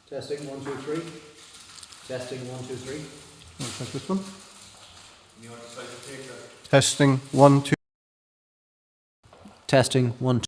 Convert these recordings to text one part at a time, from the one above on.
Testing 1 2 3. Testing 1 2 3. Check this one. Testing 1 2. Testing 1 2.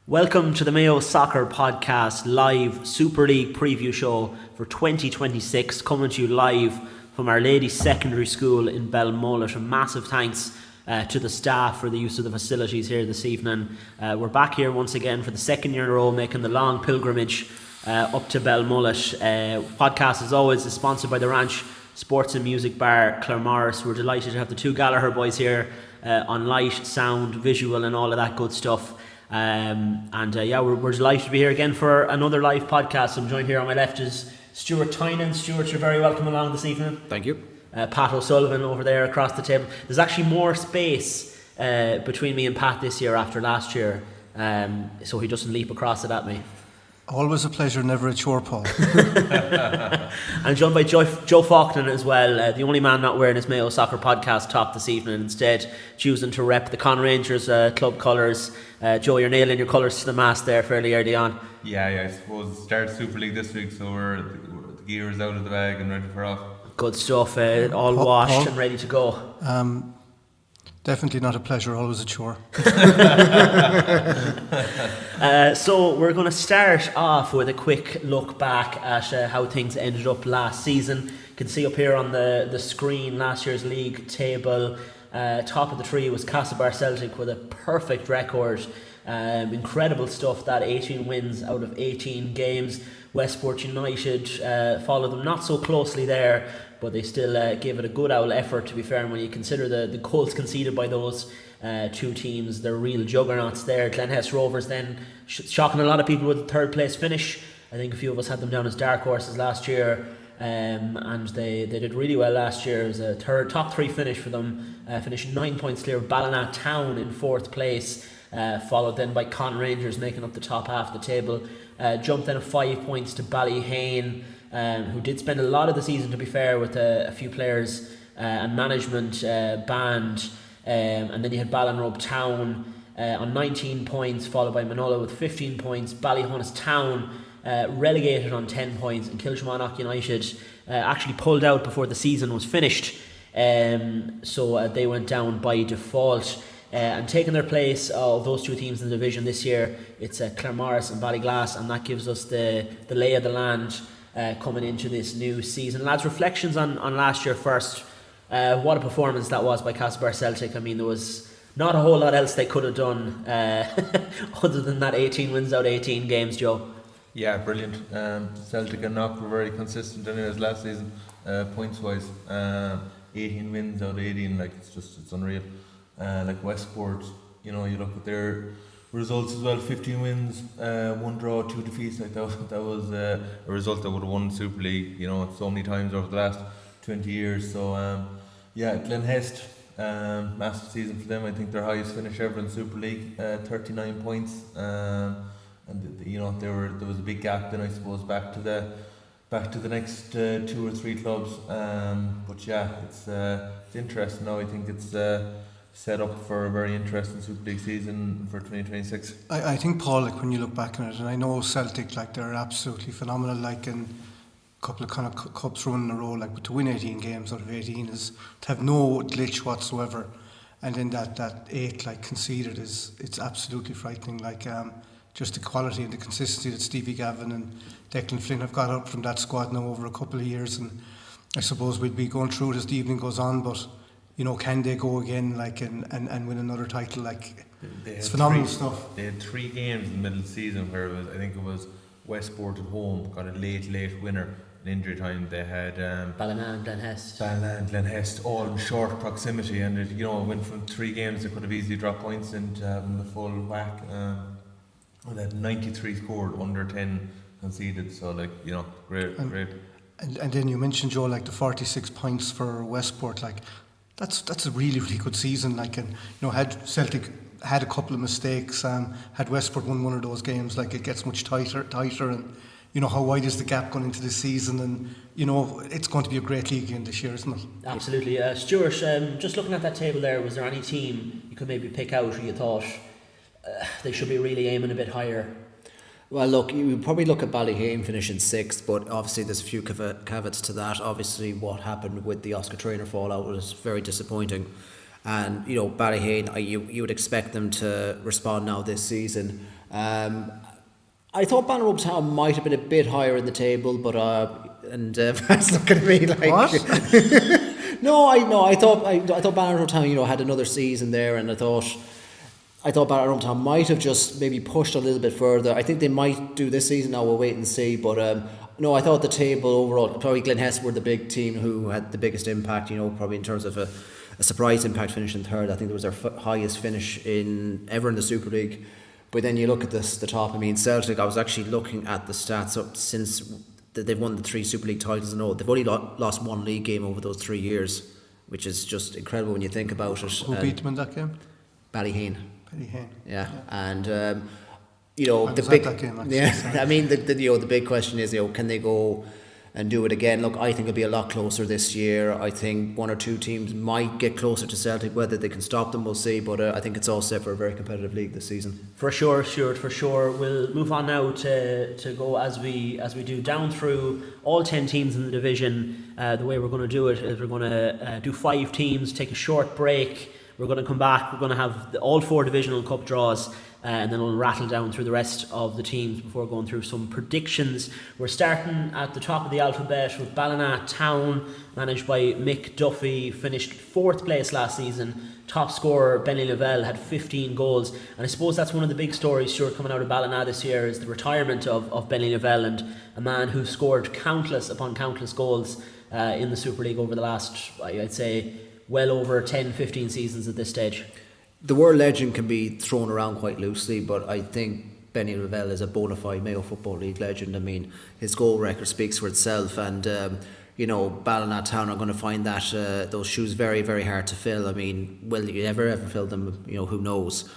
Welcome to the Mayo Soccer Podcast live Super League preview show for 2026, coming to you live from Our Lady Secondary School in Ballinrobe. A massive thanks to the staff for the use of the facilities here this evening. We're back here once again for the second year in a row, making the long pilgrimage up to Ballinrobe. Podcast, as always, is sponsored by the Ranch Sports and Music Bar, Claremorris. We're delighted to have the two Gallagher boys here on light, sound, visual and all of that good stuff. We're delighted to be here again for another live podcast. I'm joined here on my left is Stuart Tynan. Stuart, you're very welcome along this evening. Thank you. Pat O'Sullivan over there across the table. There's actually more space between me and Pat this year after last year, so he doesn't leap across it at me. Always a pleasure, never a chore, Paul. And joined by Joe Faulkner as well, the only man not wearing his Mayo Soccer Podcast top this evening, instead choosing to rep the Conn Rangers club colours. Joe, you're nailing your colours to the mast there fairly early on. Yeah, I suppose it starts Super League this week, so the gear is out of the bag and ready for off. Good stuff, all washed and ready to go. Definitely not a pleasure, always a chore. So we're going to start off with a quick look back at how things ended up last season. You can see up here on the screen last year's league table. Top of the tree was Castlebar Celtic with a perfect record. Incredible stuff, that 18 wins out of 18 games. Westport United followed them not so closely there, but they still gave it a good old effort, to be fair. And when you consider the goals conceded by those two teams, they're real juggernauts there. Glenhest Rovers then shocking a lot of people with a third place finish. I think a few of us had them down as dark horses last year, and they did really well last year. It was a top three finish for them, finishing 9 points clear of Ballina Town in fourth place, followed then by Conn Rangers making up the top half of the table. Jumped then of 5 points to Ballyheane, who did spend a lot of the season, to be fair, with a few players and management banned. And then you had Ballinrobe Town on 19 points, followed by Manulla with 15 points. Ballyheane Town relegated on 10 points, and Kilmarnock United actually pulled out before the season was finished. So they went down by default. And taking their place of those two teams in the division this year, it's Claremorris and Ballyglass, and that gives us the lay of the land coming into this new season. Lads, reflections on last year first. What a performance that was by Castlebar Celtic. I mean, there was not a whole lot else they could have done other than that 18 wins out of 18 games, Joe. Yeah, brilliant. Celtic and Knock were very consistent anyways last season, points wise. 18 wins out of 18, it's unreal. Like Westport, you look at their results as well, 15 wins, 1 draw, 2 defeats. That was a result that would have won the Super League, so many times over the last 20 years. So Glenhest, massive season for them. I think their highest finish ever in the Super League, 39 points. And there was a big gap then, I suppose, back to the next 2 or 3 clubs. But yeah, it's interesting now. I think it's set up for a very interesting Super League season for 2026. I think, Paul, when you look back on it, and I know Celtic, they're absolutely phenomenal, in a couple of kind of cups running in a row, but to win 18 games out of 18 is to have no glitch whatsoever, and then that 8 conceded it's absolutely frightening. Just the quality and the consistency that Stevie Gavin and Declan Flynn have got up from that squad now over a couple of years, and I suppose we'll be going through it as the evening goes on, but can they go again and win another title? It's phenomenal stuff. They had 3 games in the middle of the season where I think it was Westport at home got a late winner in injury time. They had Ballina and Glenhest all in short proximity, and it went from 3 games they could have easily dropped points into having the full whack. They had 93 scored, under 10 conceded. So great. And then you mentioned, Joe, the 46 points for Westport. That's a really, really good season. Had Celtic had a couple of mistakes, had Westport won one of those games, it gets much tighter, and how wide is the gap going into this season, and it's going to be a great league again this year, isn't it? Absolutely. Stuart, just looking at that table there, was there any team you could maybe pick out who you thought they should be really aiming a bit higher? Well, look, you would probably look at Ballyheane finishing 6th, but obviously there's a few caveats to that. Obviously, what happened with the Oscar Traynor fallout was very disappointing. And, Ballyheane, you would expect them to respond now this season. I thought Ballinrobe Town might have been a bit higher in the table, but Pat's looking at me like What? I thought Ballinrobe Town, had another season there, and I thought Ballinrobe Town might have just maybe pushed a little bit further. I think they might do this season. Now we'll wait and see. But no, I thought the table overall, probably Glenhest were the big team who had the biggest impact. Probably in terms of a surprise impact, finishing third. I think it was their highest finish ever in the Super League. But then you look at the top. I mean, Celtic. I was actually looking at the stats up since they've won the 3 Super League titles in all. They've only lost 1 league game over those 3 years, which is just incredible when you think about it. Who beat them in that game? Ballyheane. Ballyheane. Yeah, and I the was big at that game, actually, yeah. sorry. I mean, the big question is, can they go and do it again? Look, I think it'll be a lot closer this year. I think 1 or 2 teams might get closer to Celtic. Whether they can stop them, we'll see. But I think it's all set for a very competitive league this season. For sure, Stuart, for sure. We'll move on now to go as we do down through all 10 teams in the division. The way we're going to do it is we're going to do 5 teams, take a short break. We're going to come back. We're going to have all 4 divisional cup draws. And then we'll rattle down through the rest of the teams before going through some predictions. We're starting at the top of the alphabet with Ballina Town, managed by Mick Duffy, finished 4th place last season. Top scorer Benny Lavelle had 15 goals, and I suppose that's one of the big stories, Stuart, coming out of Ballina this year is the retirement of Benny Lavelle, and a man who scored countless upon countless goals in the Super League over the last, I'd say, well over 10-15 seasons at this stage. The word legend can be thrown around quite loosely, but I think Benny Lavelle is a bona fide Mayo Football League legend. I mean, his goal record speaks for itself, and Ballina Town are going to find that those shoes very, very hard to fill. I mean, will you ever fill them? Who knows?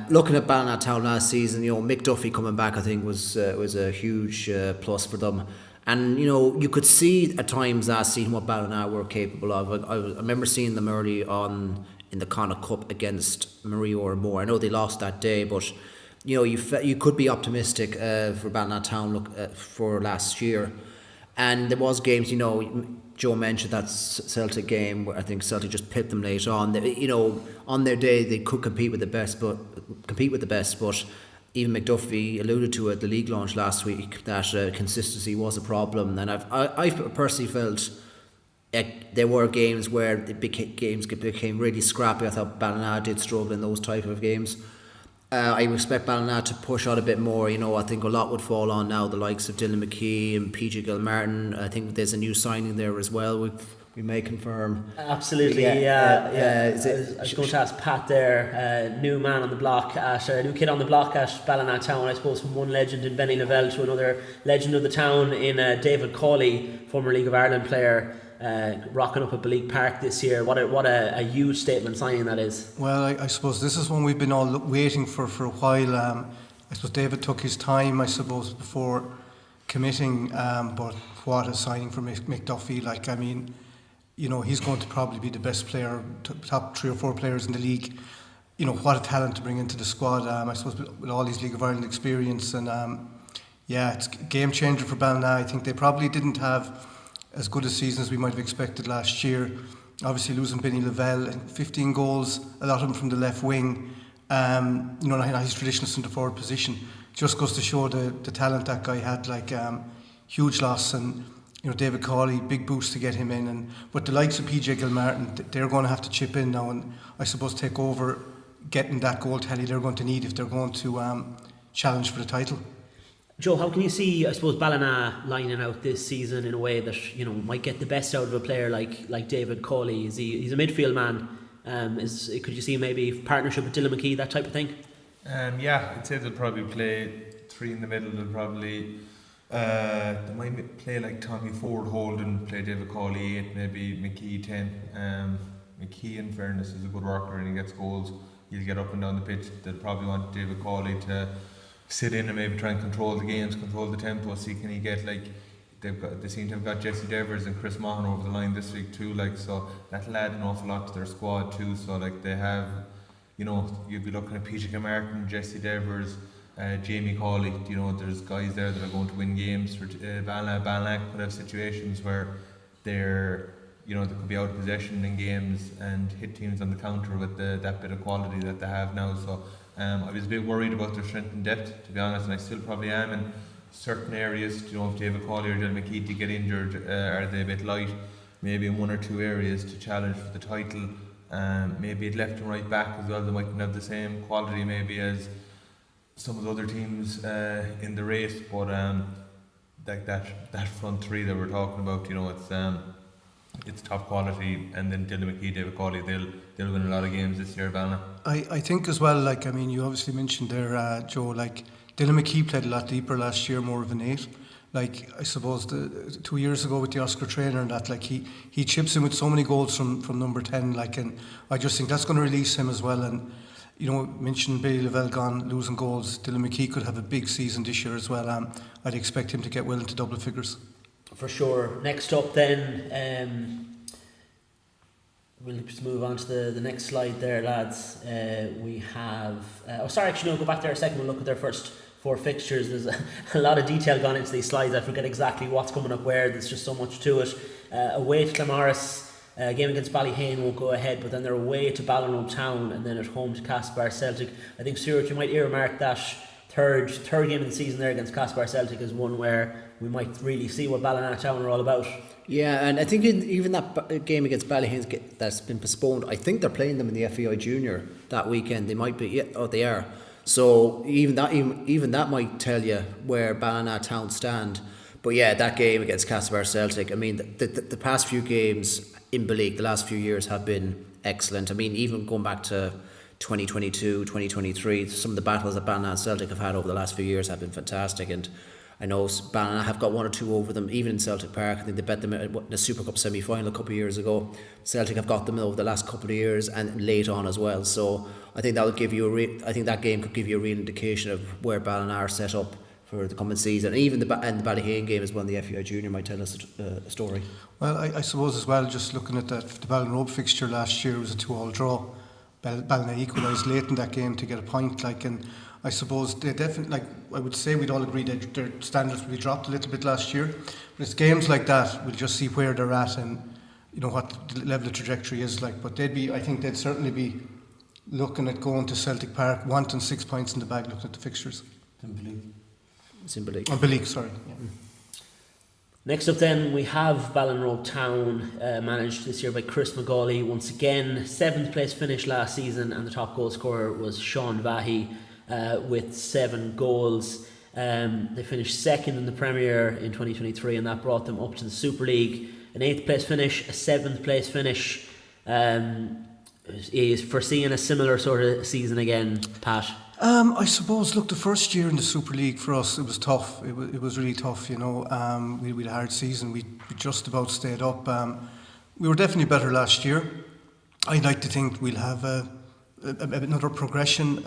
Looking at Ballina Town last season, Mick Duffy coming back, I think was a huge plus for them. And you could see at times last season what Ballina were capable of. I remember seeing them early on in the Connacht Cup against Mario or Moore. I know they lost that day, but you could be optimistic for Ballina Town for last year. And there was games, Joe mentioned that Celtic game where I think Celtic just pipped them late on. On their day they could compete with the best, but even McDuffie alluded to at the league launch last week that consistency was a problem. And I personally felt there were games where games became really scrappy. I thought Ballina did struggle in those type of games. I expect Ballina to push out a bit more. I think a lot would fall on now the likes of Dylan McKee and PJ Gilmartin. I think there's a new signing there as well. We may confirm. Absolutely, yeah. I was going to ask Pat there, new man on the block, new kid on the block at Ballina Town, I suppose, from one legend in Benny Lavelle to another legend of the town in David Cawley, former League of Ireland player, rocking up at Ballyheane Park this year. What a huge statement signing that is. Well, I suppose this is one we've been all waiting for a while. I suppose David took his time, I suppose, before committing, but what a signing for Mick Duffy. He's going to probably be the best player, top 3 or 4 players in the league. What a talent to bring into the squad. I suppose with all his League of Ireland experience, and it's a game changer for Ballina. I think they probably didn't have as good a season as we might have expected last year. Obviously losing Benny Lavelle, 15 goals, a lot of them from the left wing. Not his traditional centre forward position. Just goes to show the talent that guy had. Huge loss, and David Cawley, big boost to get him in. And but the likes of PJ Gilmartin, they're going to have to chip in now, and I suppose take over getting that goal tally they're going to need if they're going to challenge for the title. Joe, how can you see, I suppose, Ballina lining out this season in a way that might get the best out of a player like David Cawley? He's a midfield man. Could you see maybe partnership with Dylan McKee, that type of thing? I'd say they'll probably play 3 in the middle. They'll probably they might play like Tommy Ford holding, play David Cawley 8, maybe McKee 10. McKee, in fairness, is a good worker and he gets goals. He'll get up and down the pitch. They'll probably want David Cawley to sit in and maybe try and control the games, control the tempo. See, can he get they seem to have got Jesse Devers and Chris Mahon over the line this week too. So that'll add an awful lot to their squad too. So they have, you'd be looking at Peter Martin, Jesse Devers, Jamie Cawley. There's guys there that are going to win games for Ballina could have situations where they're, they could be out of possession in games and hit teams on the counter with that bit of quality that they have now. So I was a bit worried about their strength and depth, to be honest, and I still probably am in certain areas. You know, if David Cawley or Dylan McKeithy get injured, are they a bit light? Maybe in one or two areas to challenge for the title. Maybe at left and right back as well, they mightn't have the same quality maybe as some of the other teams in the race, but like that front three that we're talking about, you know, it's top quality, and then Dylan McKee, David Cawley, they'll win a lot of games this year, Ballina. I think as well, like, I mean, you obviously mentioned there, Joe, like Dylan McKee played a lot deeper last year, more of an 8. Like, I suppose 2 years ago with the Oscar trainer and that, like, he chips in with so many goals from number 10, like, and I just think that's going to release him as well. And, you know, mentioned Billy Lavelle gone, losing goals. Dylan McKee could have a big season this year as well. I'd expect him to get well into double figures. For sure. Next up then, we'll just move on to the next slide there, lads. We have... go back there a second. We'll look at their first 4 fixtures. There's a lot of detail gone into these slides. I forget exactly what's coming up where. There's just so much to it. Away to Claremorris, game against Ballyheane won't go ahead, but then they're away to Ballinrobe Town and then at home to Castlebar Celtic. I think, Stuart, you might earmark that third game of the season there against Castlebar Celtic as one where we might really see what Ballina Town are all about. Yeah, and I think even that game against Ballyheane that's been postponed, I think they're playing them in the FEI Junior that weekend. They might be, they are. So even that might tell you where Ballina Town stand. But yeah, that game against Castlebar Celtic, I mean, the past few games in Ballyheane, the last few years have been excellent. I mean, even going back to 2022, 2023, some of the battles that Ballina and Celtic have had over the last few years have been fantastic. And I know Ballina have got 1 or 2 over them, even in Celtic Park. I think they bet them in the Super Cup semi-final a couple of years ago. Celtic have got them over the last couple of years and late on as well. So I think that would give you I think that game could give you a real indication of where Ballina are set up for the coming season. And even the Ballyheane game as well, the FEI Junior might tell us a story. Well, I suppose as well, just looking at the Ballinrobe fixture last year, was a 2-2 draw. Ballina equalised late in that game to get a point, and I suppose they definitely, I would say we'd all agree that their standards will be dropped a little bit last year, but it's games like that we'll just see where they're at and you know what the level of trajectory is like. But I think they'd certainly be looking at going to Celtic Park wanting 6 points in the bag, looking at the fixtures. It's in Ballyheane. Ballyheane, sorry. Yeah. Next up then, we have Ballinrobe Town, managed this year by Chris McGauley. Once again, 7th place finish last season, and the top goal scorer was Sean Vahey with 7 goals. They finished 2nd in the Premier in 2023, and that brought them up to the Super League. An 8th place finish, a 7th place finish. Is foreseeing a similar sort of season again, Pat? I suppose, look, the first year in the Super League for us, it was tough. It was really tough, you know. We had a hard season. We just about stayed up. We were definitely better last year. I'd like to think we'll have another progression.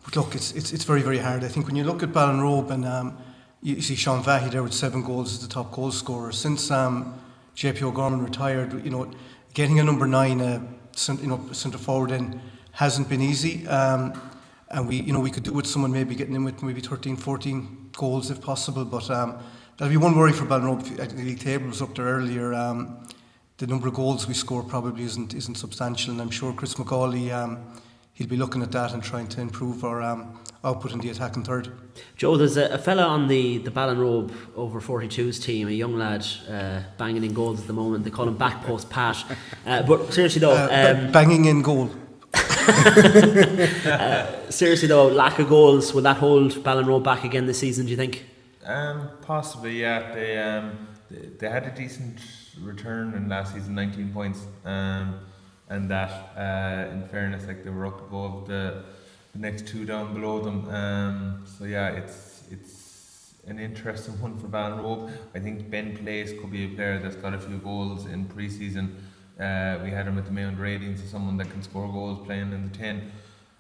But look, it's very, very hard. I think when you look at Ballinrobe and you see Sean Vahey there with 7 goals as the top goal scorer. Since JP O'Gorman retired, you know, getting a number 9 centre forward in hasn't been easy. And we could do with someone maybe getting in with maybe 13, 14 goals if possible. But that'll be one worry for Ballinrobe. The league table was up there earlier. The number of goals we score probably isn't substantial, and I'm sure Chris McGauley he'll be looking at that and trying to improve our output in the attacking third. Joe, there's a fella on the Ballinrobe over 42s team, a young lad banging in goals at the moment. They call him Backpost Pat. But seriously though, banging in goal. Seriously though, lack of goals, will that hold Ballinrobe back again this season, do you think? Possibly, yeah. They had a decent return in last season, 19 points, and that in fairness, like, they were up above the next 2 down below them. So yeah, it's an interesting one for Ballinrobe. I think Ben Place could be a player that's got a few goals in pre-season. We had him at the Mayo ratings, so someone that can score goals playing in the 10,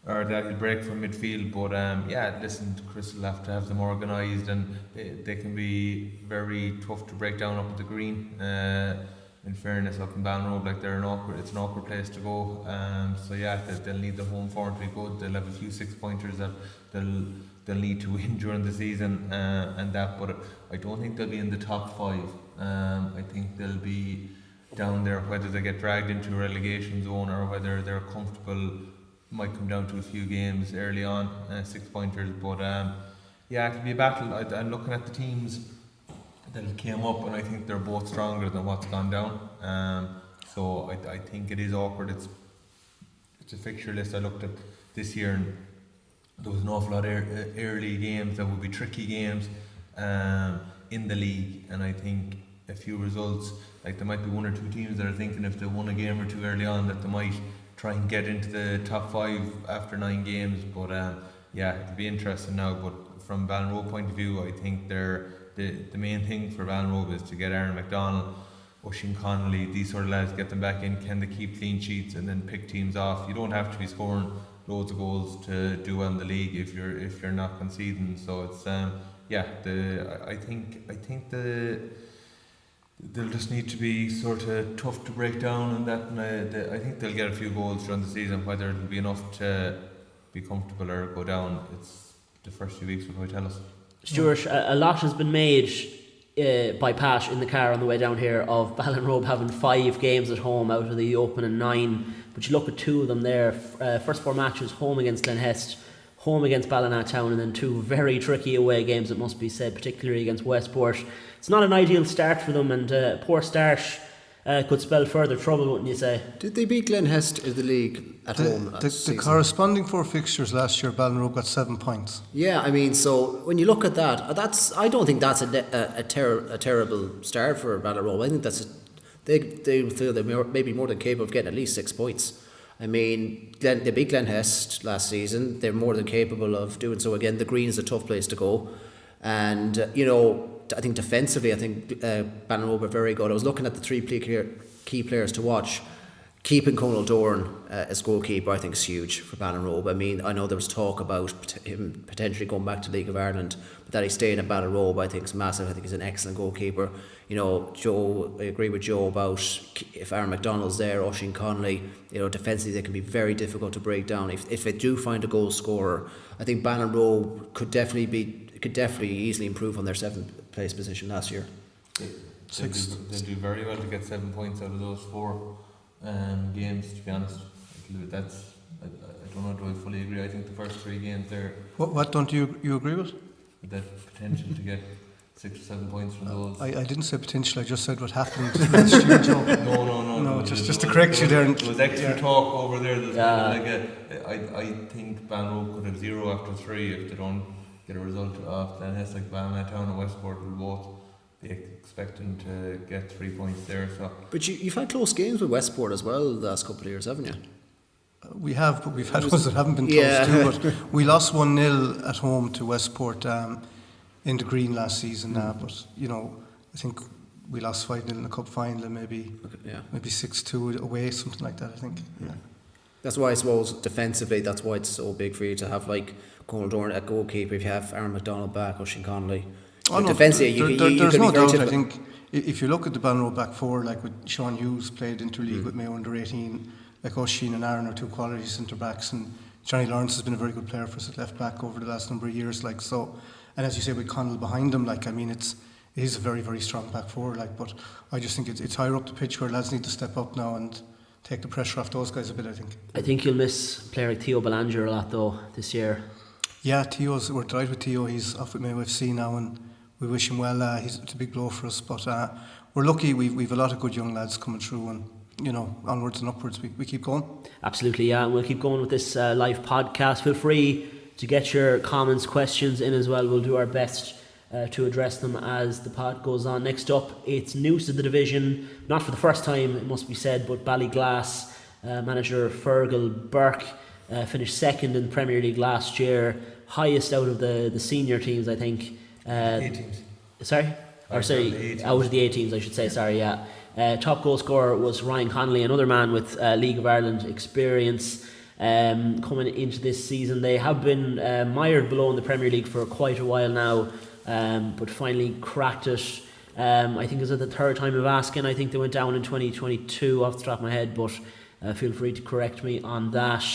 or that will break from midfield. But yeah, listen, Chris will have to have them organised, and they can be very tough to break down up at the green. In fairness, up in Ballinrobe, like, it's an awkward place to go. So yeah, they'll need the home form to be good. They'll have a few 6-pointers that they'll need to win during the season, and that. But I don't think they'll be in the top 5. I think they'll be down there, whether they get dragged into a relegation zone or whether they're comfortable might come down to a few games early on, 6 pointers. But yeah, it could be a battle. I'm looking at the teams that came up, and I think they're both stronger than what's gone down. So I think it is awkward. It's a fixture list I looked at this year, and there was an awful lot of early games that would be tricky games in the league, and I think a few results, like there might be one or two teams that are thinking if they won a game or two early on that they might try and get into the top 5 after 9 games. But yeah, it'll be interesting now. But from Ballinrobe point of view, I think the main thing for Ballinrobe is to get Aaron McDonald, Oisin Connolly, these sort of lads, get them back in. Can they keep clean sheets and then pick teams off? You don't have to be scoring loads of goals to do well in the league if you're not conceding. So it's yeah, I think they'll just need to be sort of tough to break down, and that, and I think they'll get a few goals during the season. Whether it'll be enough to be comfortable or go down, it's the first few weeks will probably tell us. Stuart, a lot has been made by Pat in the car on the way down here of Ballinrobe having 5 games at home out of the opening 9. But you look at 2 of them there. First 4 matches, home against Glenhest, home against Ballina Town, and then 2 very tricky away games, it must be said, particularly against Westport. It's not an ideal start for them, and a poor start could spell further trouble, wouldn't you say? Did they beat Glenhest in the league at home? The corresponding 4 fixtures last year, Ballinrobe got 7 points. Yeah, I mean, so when you look at that, I don't think that's a terrible start for Ballinrobe. I think they feel they're maybe more than capable of getting at least 6 points. I mean, they beat Glenhest last season. They're more than capable of doing so again. The Green is a tough place to go, and you know, I think defensively, I think Ballinrobe are very good. I was looking at the 3 key players to watch. Keeping Conal Doran as goalkeeper, I think, is huge for Ballinrobe. I mean, I know there was talk about him potentially going back to League of Ireland, but that he's staying at Ballinrobe, I think, is massive. I think he's an excellent goalkeeper. You know, Joe, I agree with Joe about if Aaron McDonald's there, Oisin Connolly, you know, defensively they can be very difficult to break down. If they do find a goal scorer, I think Ballinrobe could definitely easily improve on their 7th place position last year. They'll do very well to get 7 points out of those 4 games, to be honest. That's, I don't know, do I fully agree? I think the first 3 games there. What don't you agree with? That potential to get 6 or 7 points from those. I didn't say potential, I just said what happened last year, Joe. No, just to correct you there. There was extra talk over there. I think Ballinrobe could have 0 after 3 if they don't get a result off. Then it's like Ballina Town and Westport will both be expecting to get 3 points there. So, but you've had close games with Westport as well the last couple of years, haven't you? We have, but we've had ones that haven't been close too. But we lost 1-0 at home to Westport in the Green last season. But you know, I think we lost 5-0 in the cup final, and maybe 6-2 away, something like that. I think. Yeah. That's why I suppose defensively, that's why it's so big for you to have like Conal Doran at goalkeeper. If you have Aaron McDonald back, Oisin Connolly. Defensively, there's no doubt. I think if you look at the Ballinrobe back 4, like with Sean Hughes played interleague with Mayo under 18, like Oisin and Aaron are 2 quality centre backs, and Johnny Lawrence has been a very good player for us at left back over the last number of years. Like so, and as you say, with Connell behind him, like I mean, it is a very, very strong back 4. Like, but I just think it's higher up the pitch where lads need to step up now and take the pressure off those guys a bit. I think you'll miss a player like Theo Belanger a lot though this year. Yeah, we're delighted with Theo. He's off with Mayo FC now, and we wish him well. It's a big blow for us, but we're lucky. We've a lot of good young lads coming through, and you know, onwards and upwards, we keep going. Absolutely, yeah, and we'll keep going with this live podcast. Feel free to get your comments, questions in as well. We'll do our best to address them as the pod goes on. Next up, it's news to the division, not for the first time, it must be said, but Ballyglass manager Fergal Burke finished 2nd in the Premier League last year, highest out of the senior teams, I think. 8 teams. Sorry? Out of the 8 teams, I should say, sorry, yeah. Top goal scorer was Ryan Connolly, another man with League of Ireland experience coming into this season. They have been mired below in the Premier League for quite a while now, but finally cracked it. I think it was the 3rd time of asking. I think they went down in 2022 off the top of my head, but feel free to correct me on that.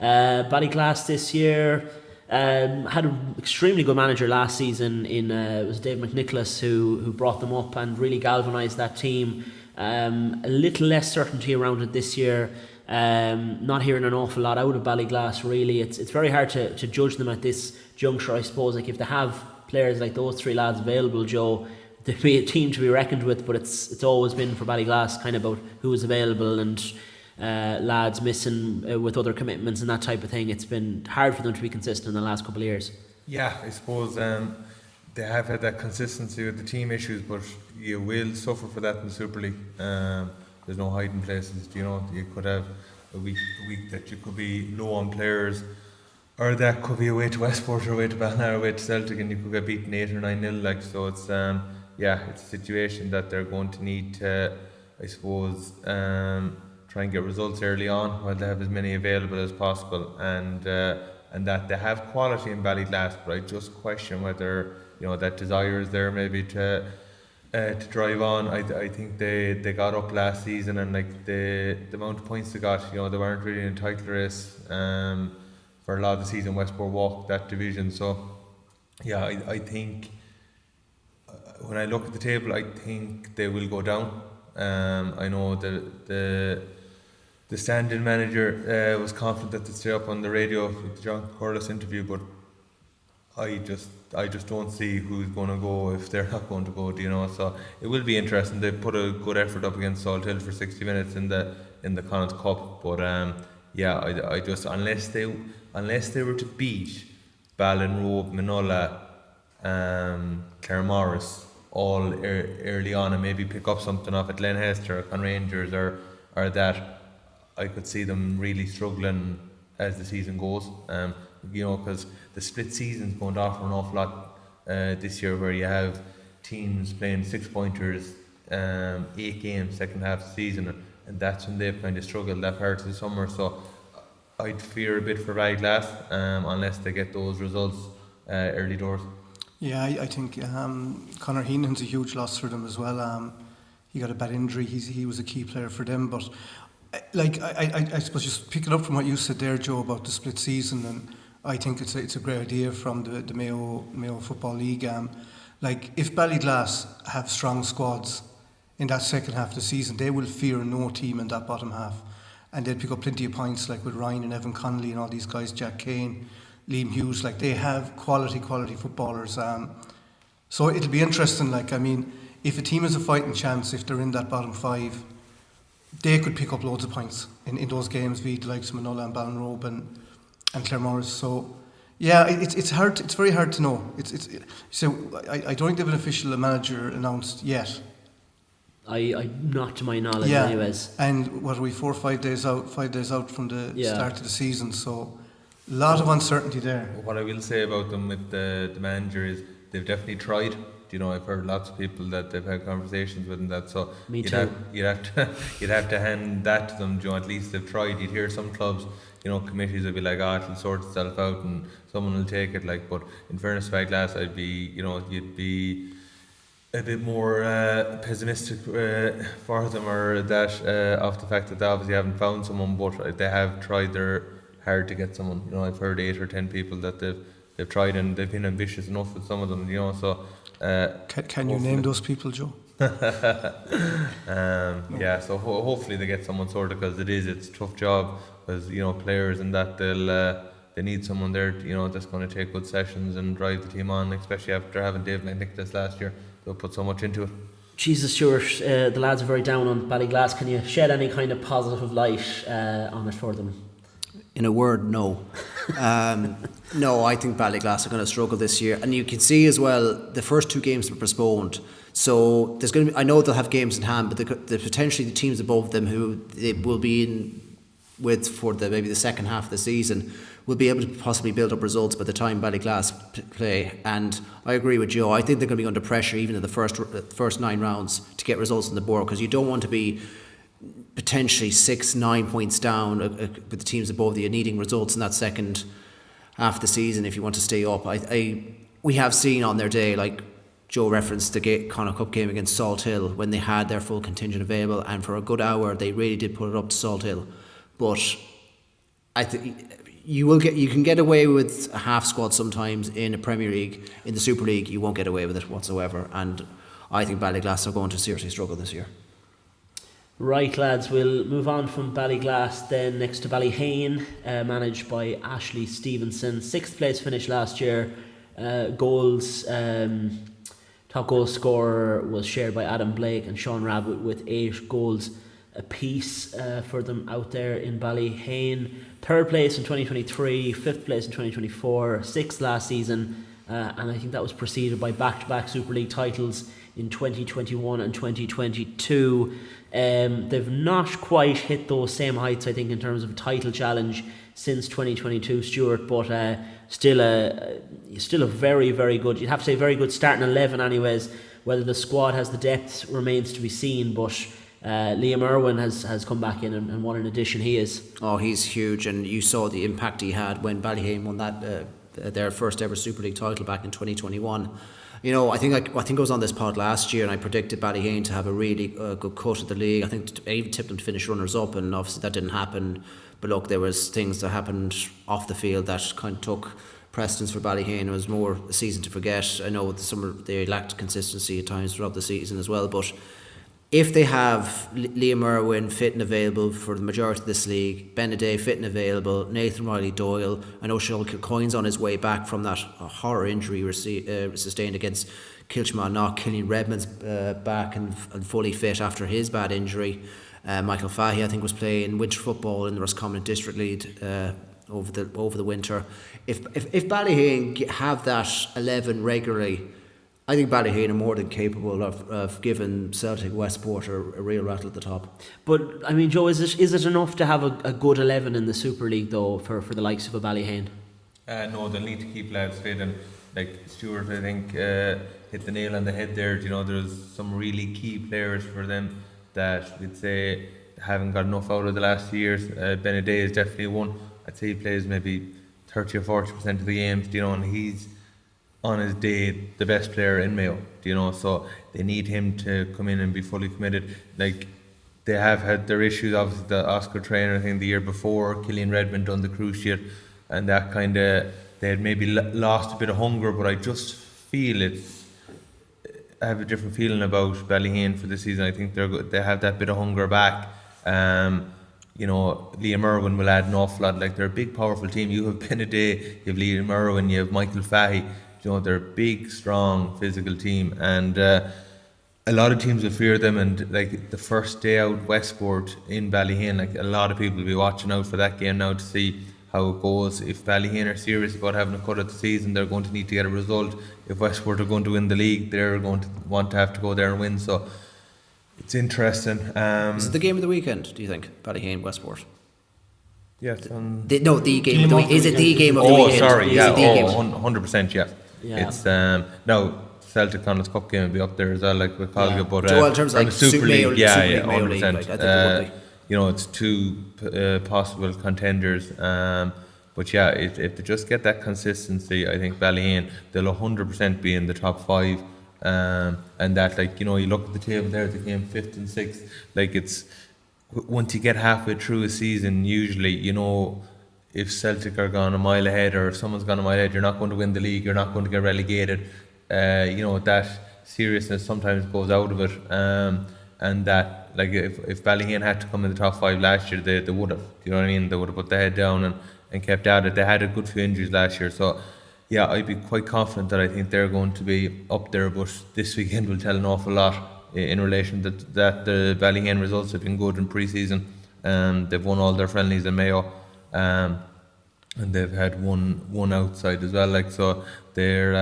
Ballyglass this year had an extremely good manager last season in it was Dave McNicholas who brought them up and really galvanised that team. A little less certainty around it this year. Not hearing an awful lot out of Ballyglass really. It's very hard to judge them at this juncture, I suppose. Like if they have players like those three lads available, Joe, they'd be a team to be reckoned with, but it's always been for Ballyglass kind of about who is available and lads missing with other commitments and that type of thing. It's been hard for them to be consistent in the last couple of years. Yeah, I suppose they have had that consistency with the team issues, but you will suffer for that in the Super League. There's no hiding places. You could have a week that you could be low on players, or that could be away to Westport or away to Ballina or away to Celtic, and you could get beaten 8 or 9-0. Like, so it's it's a situation that they're going to need to, I suppose, try and get results early on while they have as many available as possible, and that they have quality in Ballyglass, but I just question whether that desire is there maybe to drive on. I think they got up last season, and like the amount of points they got, they weren't really in a title race for a lot of the season. Westport walked that division, so yeah, I think when I look at the table, I think they will go down. I know the stand-in manager was confident that they'd stay up on the radio with the John Corliss interview, but I just don't see who's going to go if they're not going to go. So it will be interesting. They put a good effort up against Salt Hill for 60 minutes in the Connacht Cup, but I just unless they were to beat Ballinrobe, Manulla, Claremorris all early on, and maybe pick up something off at Glenhest or Conn Rangers or that, I could see them really struggling as the season goes. Because the split season's going to offer an awful lot this year, where you have teams playing 6-pointers, 8 games second half of the season, and that's when they've kind of struggled that part of the summer. So I'd fear a bit for Ballyglass unless they get those results early doors. Yeah, I think Conor Heenan's a huge loss for them as well. He got a bad injury. He was a key player for them, but I suppose just picking up from what you said there, Joe, about the split season, and I think it's a great idea from the Mayo Football League. If Ballyglass have strong squads in that second half of the season, they will fear no team in that bottom half, and they'll pick up plenty of points, like with Ryan and Evan Connolly and all these guys, Jack Kane, Liam Hughes. Like, they have quality footballers. So it'll be interesting. If a team has a fighting chance, if they're in that bottom 5, they could pick up loads of points in those games, via the likes of Manulla and Ballinrobe and Claremorris. So yeah, it's hard. It's very hard to know. I don't think they have an official manager announced yet. I not to my knowledge, anyways. And what are we, 4 or 5 days out? 5 days out from the start of the season. So a lot of uncertainty there. What I will say about them with the manager is they've definitely tried. I've heard lots of people that they've had conversations with, and that. So you'd have to hand that to them. At least they've tried. You'd hear some clubs, committees would be like, it'll sort itself out, and someone will take it. But in fairness to Ballyglass, you'd be a bit more pessimistic for them, or that off the fact that they obviously haven't found someone, but they have tried their hard to get someone. I've heard 8 or 10 people that they've tried, and they've been ambitious enough with some of them. So. Can you name those people, Joe? So hopefully they get someone sorted, because it's a tough job, because players and that they need someone there that's going to take good sessions and drive the team on, especially after having Dave Nicholas last year. They'll put so much into it. Jesus, Stuart, the lads are very down on Ballyglass. Can you shed any kind of positive light on it for them? In a word, no. No, I think Ballyglass are going to struggle this year, and you can see as well the first 2 games were postponed. So there's going to be, I know they'll have games in hand, but the potentially the teams above them who they will be in with for maybe the second half of the season will be able to possibly build up results by the time Ballyglass play. And I agree with Joe. I think they're going to be under pressure even in the first 9 rounds to get results on the board, because you don't want to be potentially 6-9 points down with the teams above you, needing results in that second half of the season if you want to stay up. We have seen on their day, like Joe referenced the Connacht Cup game against Salt Hill, when they had their full contingent available, and for a good hour they really did put it up to Salt Hill. But I think you can get away with a half squad sometimes in a Premier League. In the Super League, you won't get away with it whatsoever, and I think Ballyglass are going to seriously struggle this year. Right, lads, we'll move on from Ballyglass then next to Ballyheane, managed by Ashley Stevenson. 6th place finish last year. Goals, top goal scorer was shared by Adam Blake and Sean Rabbit with 8 goals apiece for them out there in Ballyheane. 3rd place in 2023, 5th place in 2024, 6th last season, and I think that was preceded by back-to-back Super League titles in 2021 and 2022. They've not quite hit those same heights, I think, in terms of a title challenge since 2022, Stuart, but still a very, very good, you'd have to say very good starting 11 anyways. Whether the squad has the depth remains to be seen, but Liam Irwin has come back in and what an addition he is. Oh, he's huge, and you saw the impact he had when Ballyheane won that their first ever Super League title back in 2021. You know, I think I was on this pod last year and I predicted Ballyheane to have a really good cut at the league. I think I even tipped them to finish runners up, and obviously that didn't happen. But look, there was things that happened off the field that kind of took precedence for Ballyheane. It was more a season to forget. I know they lacked consistency at times throughout the season as well, but if they have Liam Irwin fit and available for the majority of this league, Benaday fit and available, Nathan Riley-Doyle, I know Sean Kilcoyne's on his way back from that horror injury sustained against Kilchman-Knock. Killian Redmond's back and fully fit after his bad injury. Michael Fahy, I think, was playing winter football in the Roscommon District League over the winter. If Ballyheane have that 11 regularly, I think Ballyheane are more than capable of giving Celtic Westport a real rattle at the top. But I mean, Joe, is it enough to have a good 11 in the Super League though for the likes of a Ballyheane? No, they'll need to keep lads fit, and like Stuart, I think hit the nail on the head there. You know, there's some really key players for them that we'd say haven't got enough out of the last few years. Benaday is definitely one. I'd say he plays maybe 30 or 40% of the games. You know, and he's on his day the best player in Mayo, so they need him to come in and be fully committed. Like, they have had their issues, obviously the Oscar trainer thing the year before, Killian Redmond done the cruciate, and that kind of, they had maybe lost a bit of hunger, but I just feel I have a different feeling about Ballyheane for this season. I think they have that bit of hunger back. Liam Irwin will add an awful lot. Like, they're a big powerful team. You have Benaday, you have Liam Irwin, you have Michael Fahy. They're a big, strong, physical team, and a lot of teams will fear them. And like the first day out, Westport in Ballyheane, like a lot of people will be watching out for that game now to see how it goes. If Ballyheane are serious about having a cut at the season, they're going to need to get a result. If Westport are going to win the league, they're going to want to have to go there and win. So it's interesting. Is it the game of the weekend, do you think? Ballyheane, Westport? Yes. The game of the week. Is it the game of the weekend? Oh, sorry. Yeah. 100%. Yeah. Yeah. It's now Celtic Connacht's Cup game will be up there as well, like with Colga, but in terms of like Super League, Super League, 100%. Like, I think it would be. It's two possible contenders, but yeah, if they just get that consistency, I think Ballyheane, they'll 100% be in the top 5, and that, like, you look at the table there, they came 5th and 6th. Like, it's once you get halfway through a season, usually if Celtic are gone a mile ahead, or if someone's gone a mile ahead, you're not going to win the league, you're not going to get relegated. That seriousness sometimes goes out of it, and that, like, if Ballyheane had to come in the top 5 last year, they would have. You know what I mean? They would have put their head down and kept at it. They had a good few injuries last year, so yeah, I'd be quite confident that I think they're going to be up there. But this weekend will tell an awful lot in relation that the Ballyheane results have been good in pre-season. They've won all their friendlies in Mayo. And they've had one outside as well, like, so they're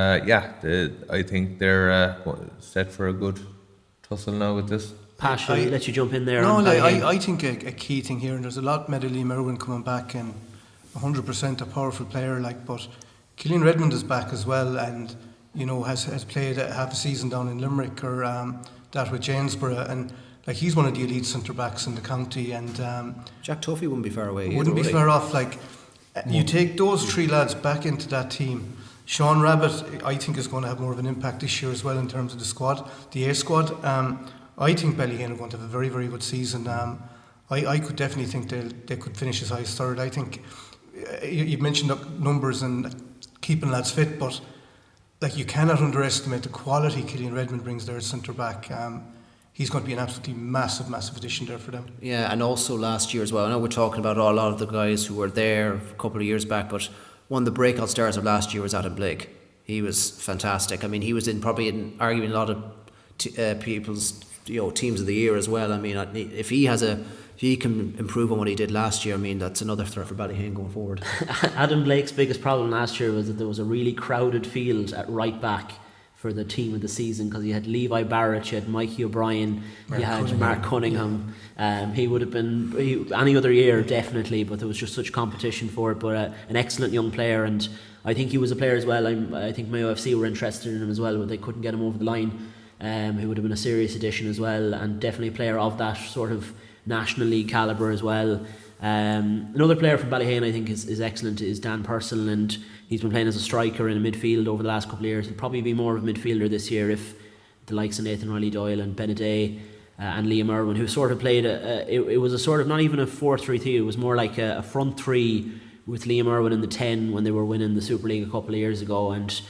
I think they're set for a good tussle now with this. Pash, I'll let you jump in there. No, I think a key thing here, and there's a lot with Liam Irwin coming back, and 100% a powerful player, like, but Killian Redmond is back as well, and has played half a season down in Limerick, or that with Janesborough, and like, he's one of the elite centre backs in the county, and Jack Tuffy wouldn't be far away. Wouldn't be far off. Like, you take those 3 lads back into that team. Sean Rabbit, I think, is going to have more of an impact this year as well in terms of the squad, the A squad. I think Ballyheane are going to have a very, very good season. I could definitely think they could finish as high as 3rd. I think you've mentioned the numbers and keeping lads fit, but like, you cannot underestimate the quality Killian Redmond brings there at centre back. he's going to be an absolutely massive addition there for them. Yeah, and also last year as well. I know we're talking about a lot of the guys who were there a couple of years back, but one of the breakout stars of last year was Adam Blake. He was fantastic. I mean, he was arguing a lot of people's teams of the year as well. I mean, if he can improve on what he did last year, I mean, that's another threat for Ballyheane going forward. Adam Blake's biggest problem last year was that there was a really crowded field at right back for the team of the season, because he had Levi Barrett, you had Mikey O'Brien, you had Mark Cunningham. He would have been any other year definitely, but there was just such competition for it. But an excellent young player, and I think he was a player as well. I think Mayo FC were interested in him as well, but they couldn't get him over the line. He would have been a serious addition as well, and definitely a player of that sort of National League calibre as well. Another player from Ballyheane I think is excellent is Dan Purcell, and he's been playing as a striker in a midfield over the last couple of years. He'll probably be more of a midfielder this year if the likes of Nathan Riley-Doyle and Beneday and Liam Irwin, who sort of played it was a sort of not even a 4-3-3, it was more like a front three with Liam Irwin in the 10 when they were winning the Super League a couple of years ago, and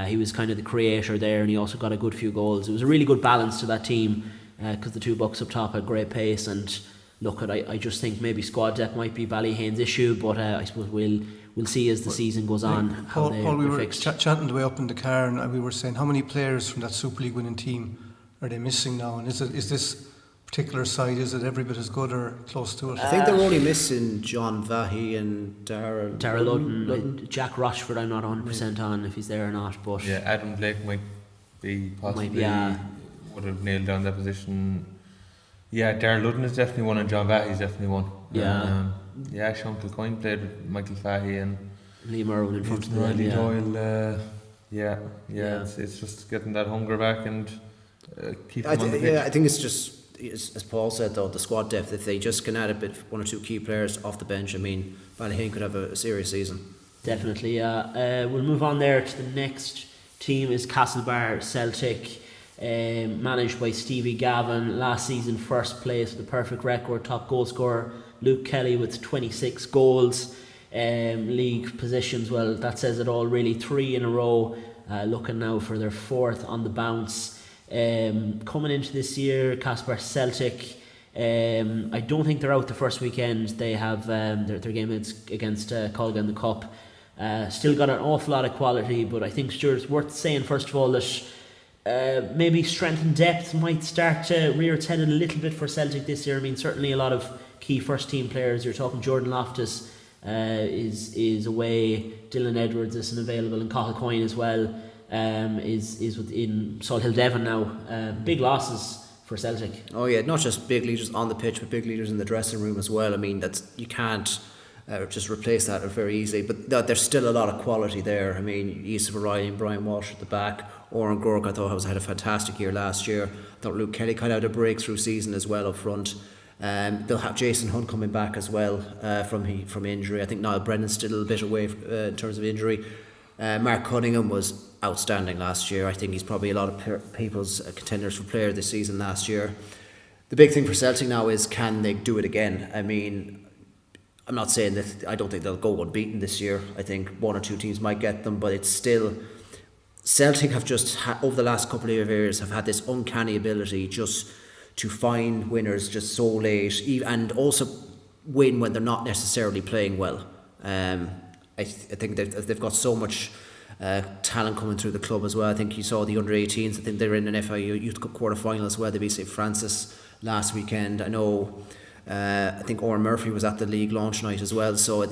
he was kind of the creator there, and he also got a good few goals. It was a really good balance to that team, because the two bucks up top had great pace. And look, I just think maybe squad depth might be Ballyhane's issue, but I suppose we'll see as the season goes on how Paul, we were fixed. chatting the way up in the car, and we were saying how many players from that Super League winning team are they missing now, and is this particular side, is it every bit as good or close to it? I think they're only missing John Vahy and Dara Ludden. Jack Rochford I'm not 100% on if he's there or not, but Yeah, Adam Blake might be possibly would have nailed down that position. Yeah, Darrell Ludden is definitely one, and John Vahy's definitely one. Sean Kilcoyne played with Michael Fahy and Liam Irwin in front of them. Riley Doyle. It's just getting that hunger back and keep them on the pitch. Yeah, I think it's just, as Paul said though, the squad depth. If they just can add a bit, one or two key players off the bench, I mean, Ballyheane could have a serious season. Definitely, yeah. We'll move on there to the next team is Castlebar Celtic, managed by Stevie Gavin. Last season, first place with a perfect record, top goal scorer Luke Kelly with 26 goals. League positions, well, that says it all really. 3 in a row, looking now for their 4th on the bounce. Coming into this year, Castlebar Celtic, I don't think they're out the first weekend. They have their game against Colga in the Cup. Still got an awful lot of quality, but I think, Stuart, it's worth saying first of all that maybe strength and depth might start to rear its head a little bit for Celtic this year. I mean, certainly a lot of key first team players. You're talking Jordan Loftus is away, Dylan Edwards isn't available, and Cathal Coyne as well is within Solihull Devon now. Big losses for Celtic. Oh yeah, not just big leaders on the pitch, but big leaders in the dressing room as well. I mean, you can't just replace that very easily, but there's still a lot of quality there. I mean, Yusuf O'Reilly and Brian Walsh at the back. Oren Gork, I thought had a fantastic year last year. I thought Luke Kelly kind of had a breakthrough season as well up front. They'll have Jason Hunt coming back as well from injury. I think Niall Brennan's still a little bit away in terms of injury. Mark Cunningham was outstanding last year. I think he's probably a lot of people's contenders for player this season last year. The big thing for Celtic now is, can they do it again? I mean, I'm not saying that I don't think they'll go unbeaten this year. I think 1 or 2 teams might get them, but it's still, Celtic have just over the last couple of years have had this uncanny ability just to find winners just so late, and also win when they're not necessarily playing well. I think they've got so much talent coming through the club as well. I think you saw the under-18s. I think they were in an FIU Youth Cup quarter-final as well. They beat St Francis last weekend. I know. I think Oren Murphy was at the league launch night as well. So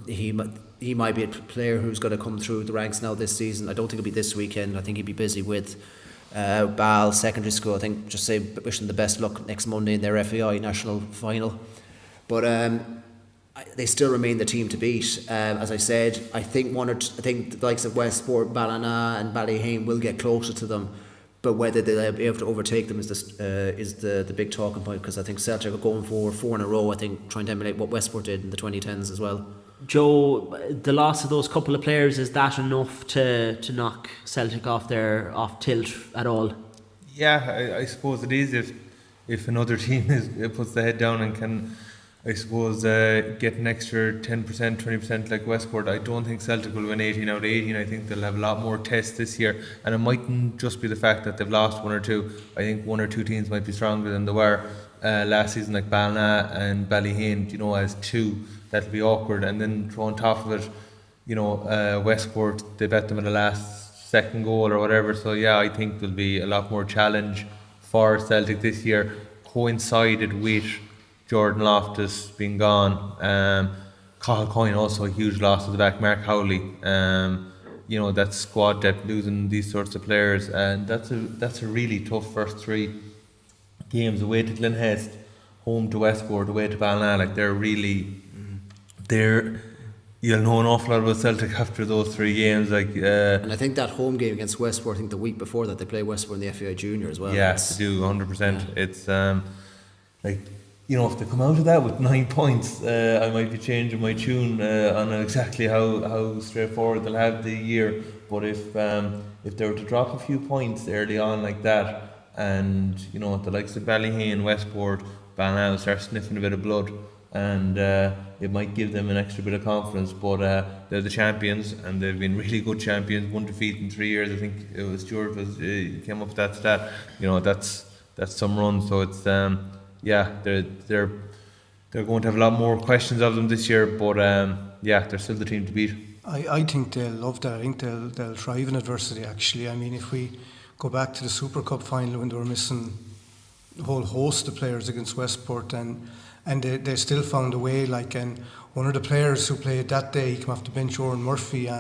he might be a player who's going to come through the ranks now this season. I don't think it'll be this weekend. I think he'd be busy with Ball Secondary School. I think just say wishing the best luck next Monday in their FAI national final. But they still remain the team to beat. As I said, I think the likes of Westport, Ballina and Ballyheane will get closer to them, but whether they'll be able to overtake them is the big talking point, because I think Celtic are going for 4 in a row, I think, trying to emulate what Westport did in the 2010s as well. Joe, the loss of those couple of players, is that enough to knock Celtic off tilt at all? Yeah, I suppose it is if another team puts the head down and can I suppose get an extra 10%, 20% like Westport. I don't think Celtic will win 18 out of 18. I think they'll have a lot more tests this year, and it mightn't just be the fact that they've lost one or two. I think one or two teams might be stronger than they were last season, like Ballina and Ballyheane, you know, as two. That'll be awkward, and then throw on top of it, you know, Westport, they bet them in the last second goal or whatever. So yeah, I think there'll be a lot more challenge for Celtic this year, coincided with Jordan Loftus being gone. Cathal Coyne also a huge loss at the back. Mark Howley, you know, that squad depth, losing these sorts of players, and that's a really tough first three games. Away to Glenhest, home to Westport, away to Ballina. Like you'll know an awful lot about Celtic after those three games. And I think that home game against Westport, I think the week before that they play Westport in the FAI Junior as well. Yeah, they do 100%. It's like, you know, if they come out of that with 9 points, I might be changing my tune on exactly how straightforward they'll have the year. But if they were to drop a few points early on like that, and you know, the likes of Ballyheane, Westport, Ballina will start sniffing a bit of blood, and it might give them an extra bit of confidence. But they're the champions, and they've been really good champions. 1 defeat in 3 years. I think it was Stuart came up with that stat. You know, that's some run. So it's yeah, they're going to have a lot more questions of them this year. But yeah, they're still the team to beat. I think they'll love that. I think they'll thrive in adversity, actually. I mean, if we go back to the Super Cup final when they were missing a whole host of players against Westport, and they still found a way. Like, and one of the players who played that day, he came off the bench, Oran Murphy,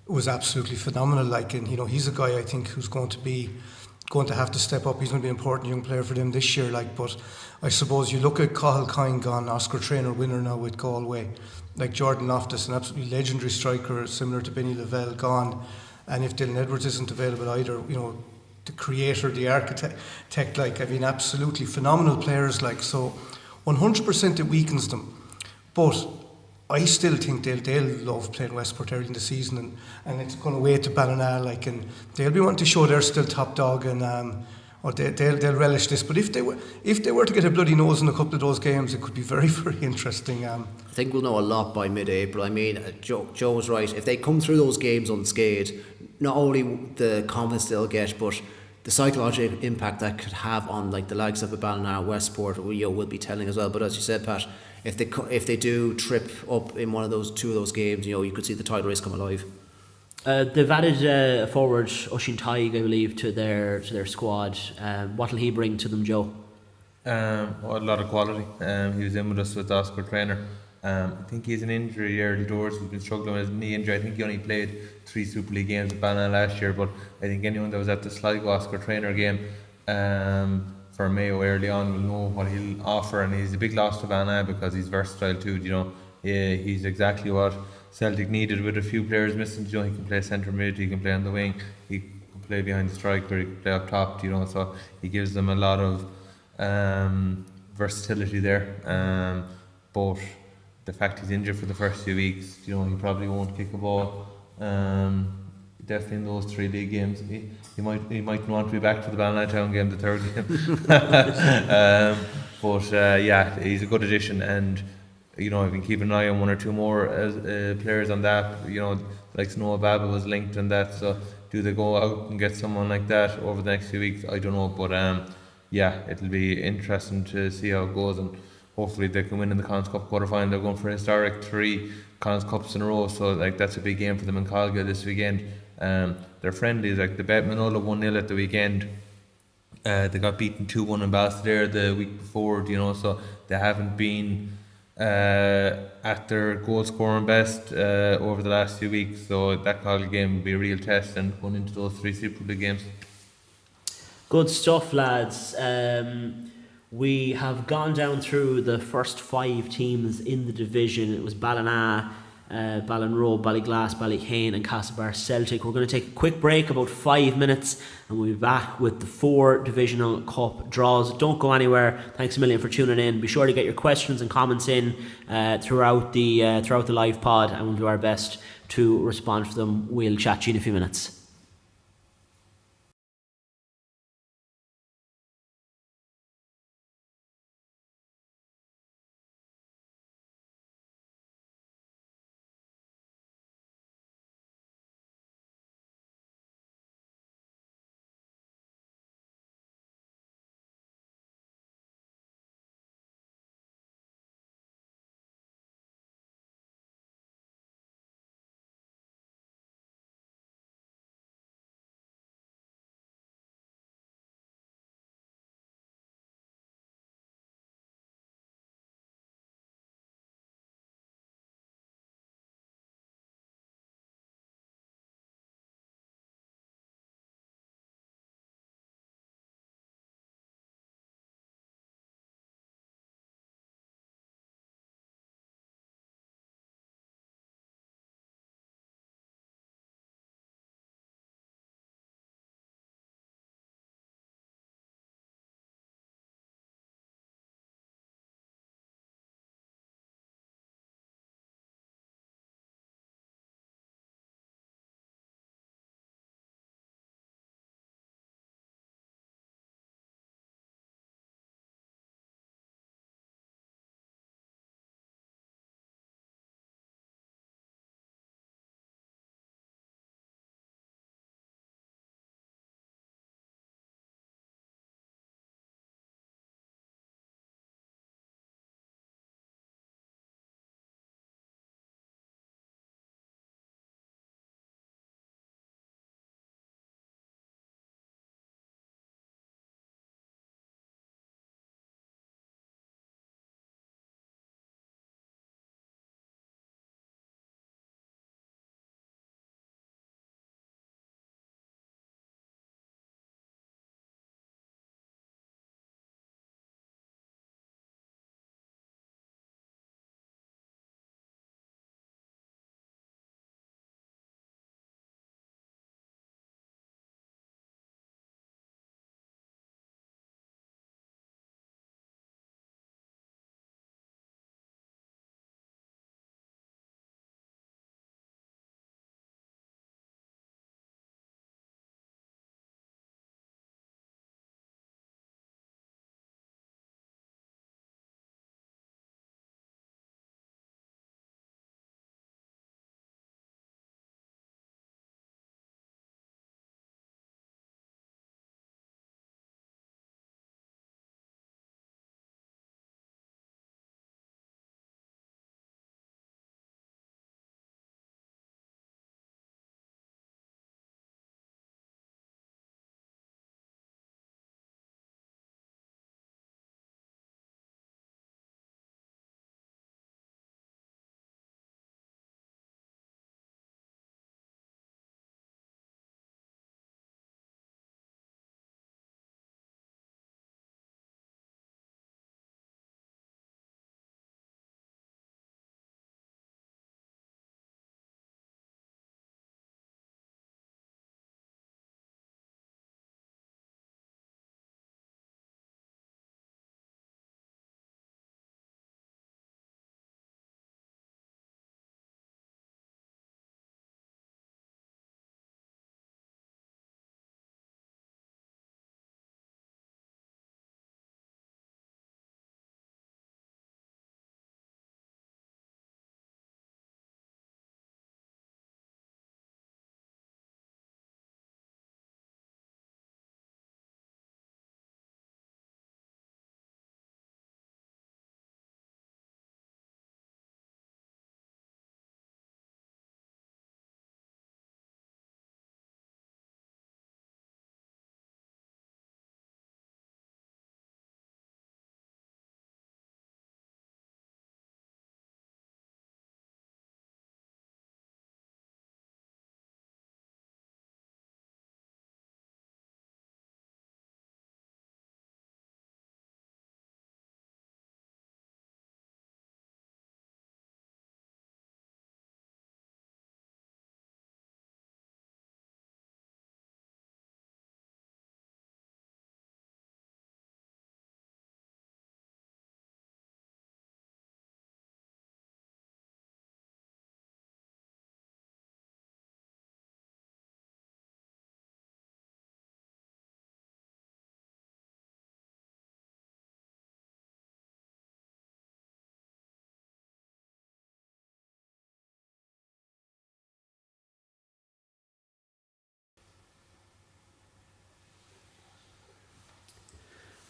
was absolutely phenomenal. Like, and you know, he's a guy I think who's going to have to step up. He's going to be an important young player for them this year. Like, but I suppose you look at Cathal Coyne gone, Oscar Traynor winner now with Galway, like Jordan Loftus, an absolutely legendary striker similar to Benny Lavelle, gone, and if Dylan Edwards isn't available either, you know, the creator, the architect, like, I mean, absolutely phenomenal players. Like, so 100% it weakens them, but I still think they'll love playing Westport early in the season, and it's going to wait to Ballina, like, and they'll be wanting to show they're still top dog, and or they'll relish this. But if they were to get a bloody nose in a couple of those games, it could be very, very interesting. I think we'll know a lot by mid-April. I mean, Joe was right. If they come through those games unscathed, not only the confidence they'll get, but the psychological impact that could have on like the likes of a Ballina, Westport, will be telling as well. But as you said, Pat, if they do trip up in two of those games, you know, you could see the title race come alive. They've added forward Oisín Tadhg, I believe, to their squad. What will he bring to them, Joe? A lot of quality. He was in with us with Oscar Traynor. I think he's an injury early doors. He's been struggling with his knee injury. I think he only played 3 Super League games with Ballina last year, but I think anyone that was at the Sligo Oscar Traynor game for Mayo early on will know what he'll offer, and he's a big loss to Ballina because he's versatile too. You know, he's exactly what Celtic needed with a few players missing. You know, he can play centre mid, he can play on the wing, he can play behind the striker, he can play up top. You know, so he gives them a lot of versatility there. But the fact he's injured for the first few weeks, you know, he probably won't kick a ball. Definitely in those 3 league games, he might want to be back to the Ballina Town game, the third game. But yeah, he's a good addition, and you know, I've been keeping an eye on 1 or 2 more players on that. You know, like Noah Baba was linked on that. So do they go out and get someone like that over the next few weeks? I don't know, but yeah, it'll be interesting to see how it goes, and hopefully they can win in the Conn Cup quarter-final. They're going for a historic 3 Conn Cups in a row, so like that's a big game for them in Colga this weekend. They're friendlies, like they bet Manulla 1-0 at the weekend. They got beaten 2-1 in Ballinrobe the week before, you know, so they haven't been at their goal scoring best over the last few weeks, so that Colga game will be a real test, and going into those 3 Super League games. Good stuff, lads. We have gone down through the first 5 teams in the division. It was Ballina, Ballinrobe, Ballyglass, Ballyheane and Castlebar Celtic. We're going to take a quick break, about 5 minutes, and we'll be back with the 4 Divisional Cup draws. Don't go anywhere. Thanks a million for tuning in. Be sure to get your questions and comments in throughout the live pod, and we'll do our best to respond to them. We'll chat to you in a few minutes.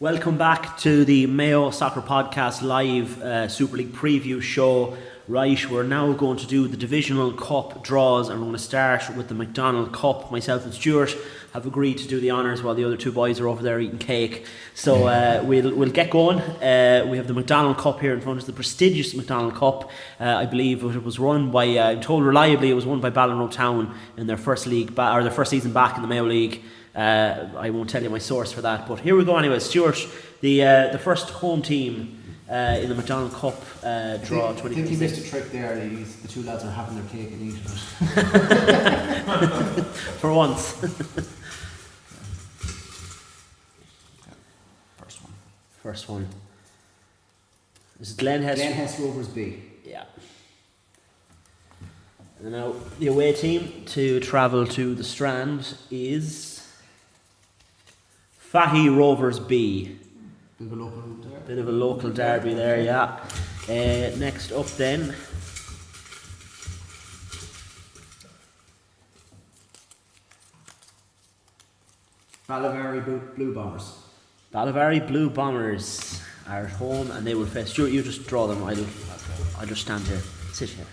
Welcome back to the Mayo Soccer Podcast live Super League preview show. Right, we're now going to do the Divisional Cup draws, and we're going to start with the McDonald Cup. Myself and Stuart have agreed to do the honours while the other two boys are over there eating cake. So we'll get going. We have the McDonald Cup here in front of us, the prestigious McDonald Cup. I believe it was run by, I'm told reliably, it was won by Ballinrobe Town in their first league, or their first season back in the Mayo League. I won't tell you my source for that, but here we go anyway. Stuart, the first home team in the McDonald Cup draw 2026. I think he missed a trick there. The two lads are having their cake and eating it. For once. First one. This is Glenhest Rovers B. Yeah. And now the away team to travel to the Strand is Ballyheane Rovers B. Bit of a local derby there, yeah. Next up then, Ballyheane Blue Bombers. Ballyheane Blue Bombers are at home, and they will face. Stuart, you just draw them. I'll just stand here. Sit here.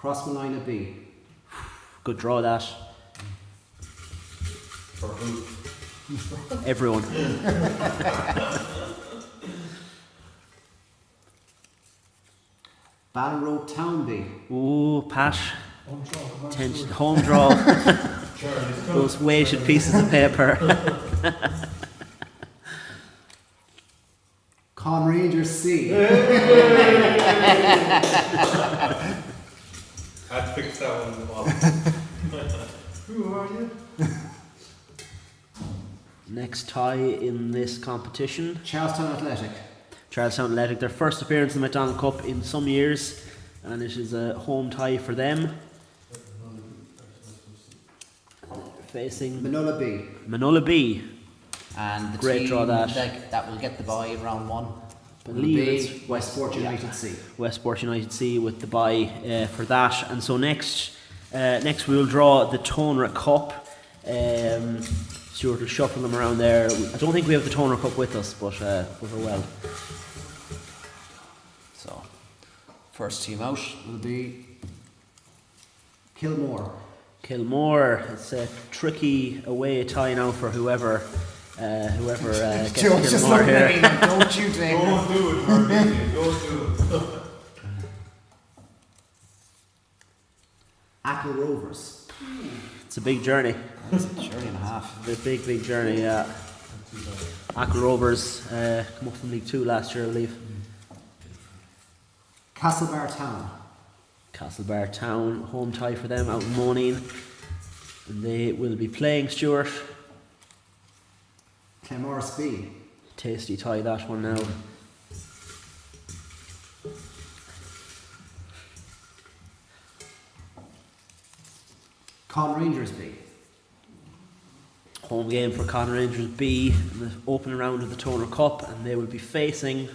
Ballina B. Good draw that. For who? Everyone. Ballinrobe Town B. Ooh, Pat. Tension. Home draw. Those weighted pieces of paper. Conn Rangers C. I'd fix that one in the bottom. Who are you? Next tie in this competition. Charlestown Athletic. Charlestown Athletic, their first appearance in the McDonald Cup in some years, and it is a home tie for them. Facing Manulla B. Manulla B. And the Great team draw that. that will get the bye in round one. Believe B, it's Westport United C. Westport United C with the bye for that. And so next we will draw the Tonra Cup. Stuart will shuffle them around there. I don't think we have the Tonra Cup with us, but we're well. So, first team out will be Kilmore. Kilmore. It's a tricky away tie now for whoever gets Joe's just Kilmore looking here. at me like, don't you dare. Don't do it, Harvey. Don't do it. Ackle Rovers. It's a big journey. That's a journey and a half. A big journey, yeah. Ackle Rovers come up from League 2 last year, I believe. Castlebar Town. Castlebar Town, home tie for them out in Moneen. And they will be playing Stuart. Claremorris B. Tasty tie that one now. Conn Rangers B. Home game for Conn Rangers B in the opening round of the Tonra Cup, and they will be facing.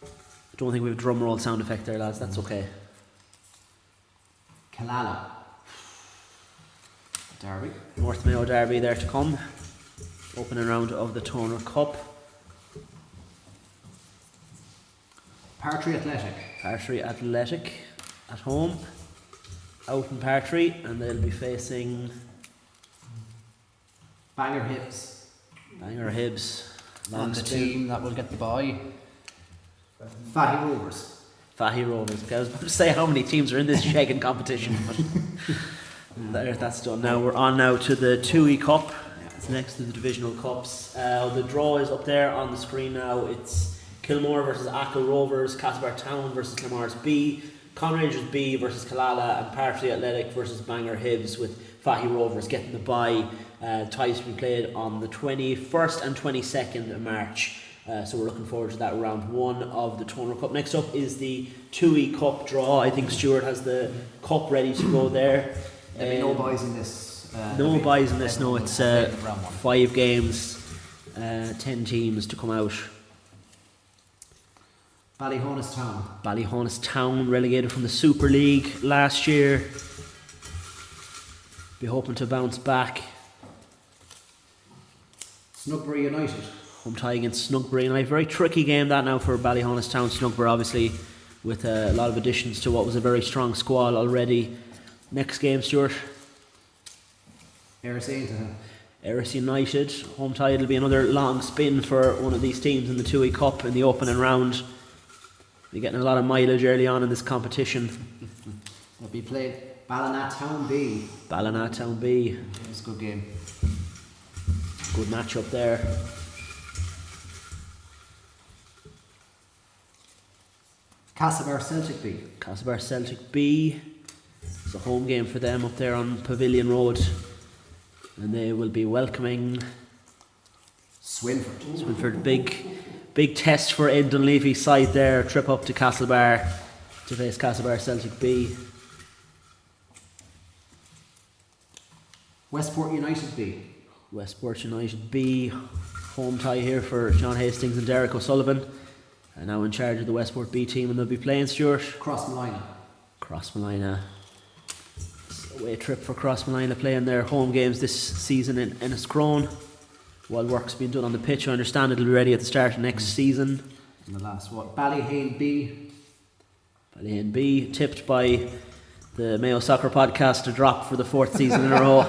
I don't think we have a drum roll sound effect there, lads. That's okay. Killala. Derby. North Mayo Derby there to come. Opening round of the Tonra Cup. Partry Athletic. Partry Athletic at home. Out in Partry, and they'll be facing Bangor Hibs. Bangor Hibs. And the team that will get the bye. Ballyheane Rovers. Ballyheane Rovers. Okay, I was about to say how many teams are in this shagging competition, but there, that's done. Now we're on now to the 2E Cup. It's next to the Divisional Cups. The draw is up there on the screen now. It's Kilmore versus Ackle Rovers, Castlebar Town versus Claremorris B, Conn Rangers B versus Killala, and Partry Athletic versus Bangor Hibs, with Ballyheane Rovers getting the bye. Ties to be played on the 21st and 22nd of March. So we're looking forward to that round one of the Tonra Cup. Next up is the 2E Cup draw. I think Stuart has the cup ready to go there. There'll be no buys in this. No buys in this, no. It's round one. 5 games, 10 teams to come out. Ballyheane Town. Ballyheane Town relegated from the Super League last year. Be hoping to bounce back. Snugbury United. Home tie against Snugbury United. Very tricky game that now for Ballyheane Town. Snugbury obviously with a lot of additions to what was a very strong squad already. Next game, Stuart. Erris United. Home tie. It'll be another long spin for one of these teams in the 2E Cup in the opening round. Be getting a lot of mileage early on in this competition. They'll be played Ballina Town B. Ballina Town B. It's a good game. Good match up there. Castlebar Celtic B. Castlebar Celtic B. It's a home game for them up there on Pavilion Road. And they will be welcoming Swinford. Swinford. Big test for Ed Dunleavy's side there. Trip up to Castlebar to face Castlebar Celtic B. Westport United B. Westport United B. Home tie here for John Hastings and Derek O'Sullivan. And now in charge of the Westport B team, and they'll be playing Stuart. Crossmolina. Crossmolina. Away trip for Crossmolina, playing their home games this season in Enniscrone. While work's being done on the pitch, I understand it'll be ready at the start of next season. And the last one, Ballyheane B. Ballyheane B, tipped by the Mayo Soccer Podcast to drop for the 4th season in a row.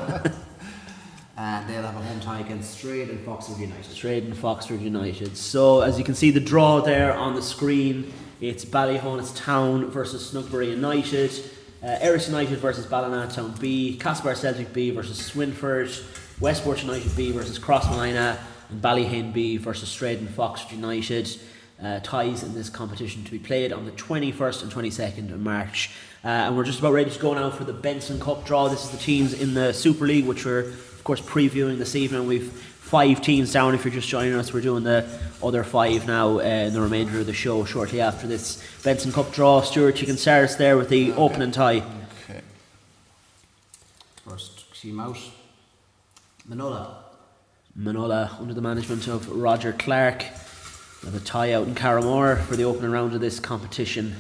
And they'll have a home tie against Strayed and Foxwood United. Strayed and Foxford United. So as you can see the draw there on the screen, it's Ballyheane Town versus Snugbury United, Erris United versus Ballina Town B, Castlebar Celtic B versus Swinford, Westport United B versus Crossmolina, and Ballyheane B versus Strayed and Foxford United. Ties in this competition to be played on the 21st and 22nd of March. And we're just about ready to go now for the Benson Cup draw. This is the teams in the Super League, which we're of course previewing this evening. We've 5 teams down. If you're just joining us, we're doing the other 5 now in the remainder of the show shortly after this Benson Cup draw. Stuart, you can start us there with the opening tie. Okay. First team out, Manulla. Manulla, under the management of Roger Clark. We have a tie out in Claremorris for the opening round of this competition.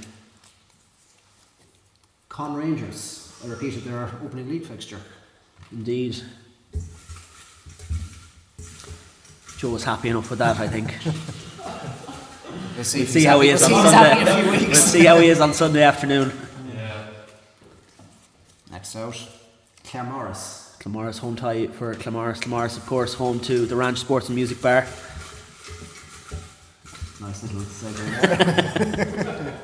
Conn Rangers. I repeated their opening league fixture. Indeed. Joe was happy enough with that, I think. We'll see how he is on Sunday. We'll see how he is on Sunday afternoon. Yeah. Next out, Claremorris. Claremorris home tie for Claremorris. Claremorris, of course, home to the Ranch Sports and Music Bar. Nice little segue there.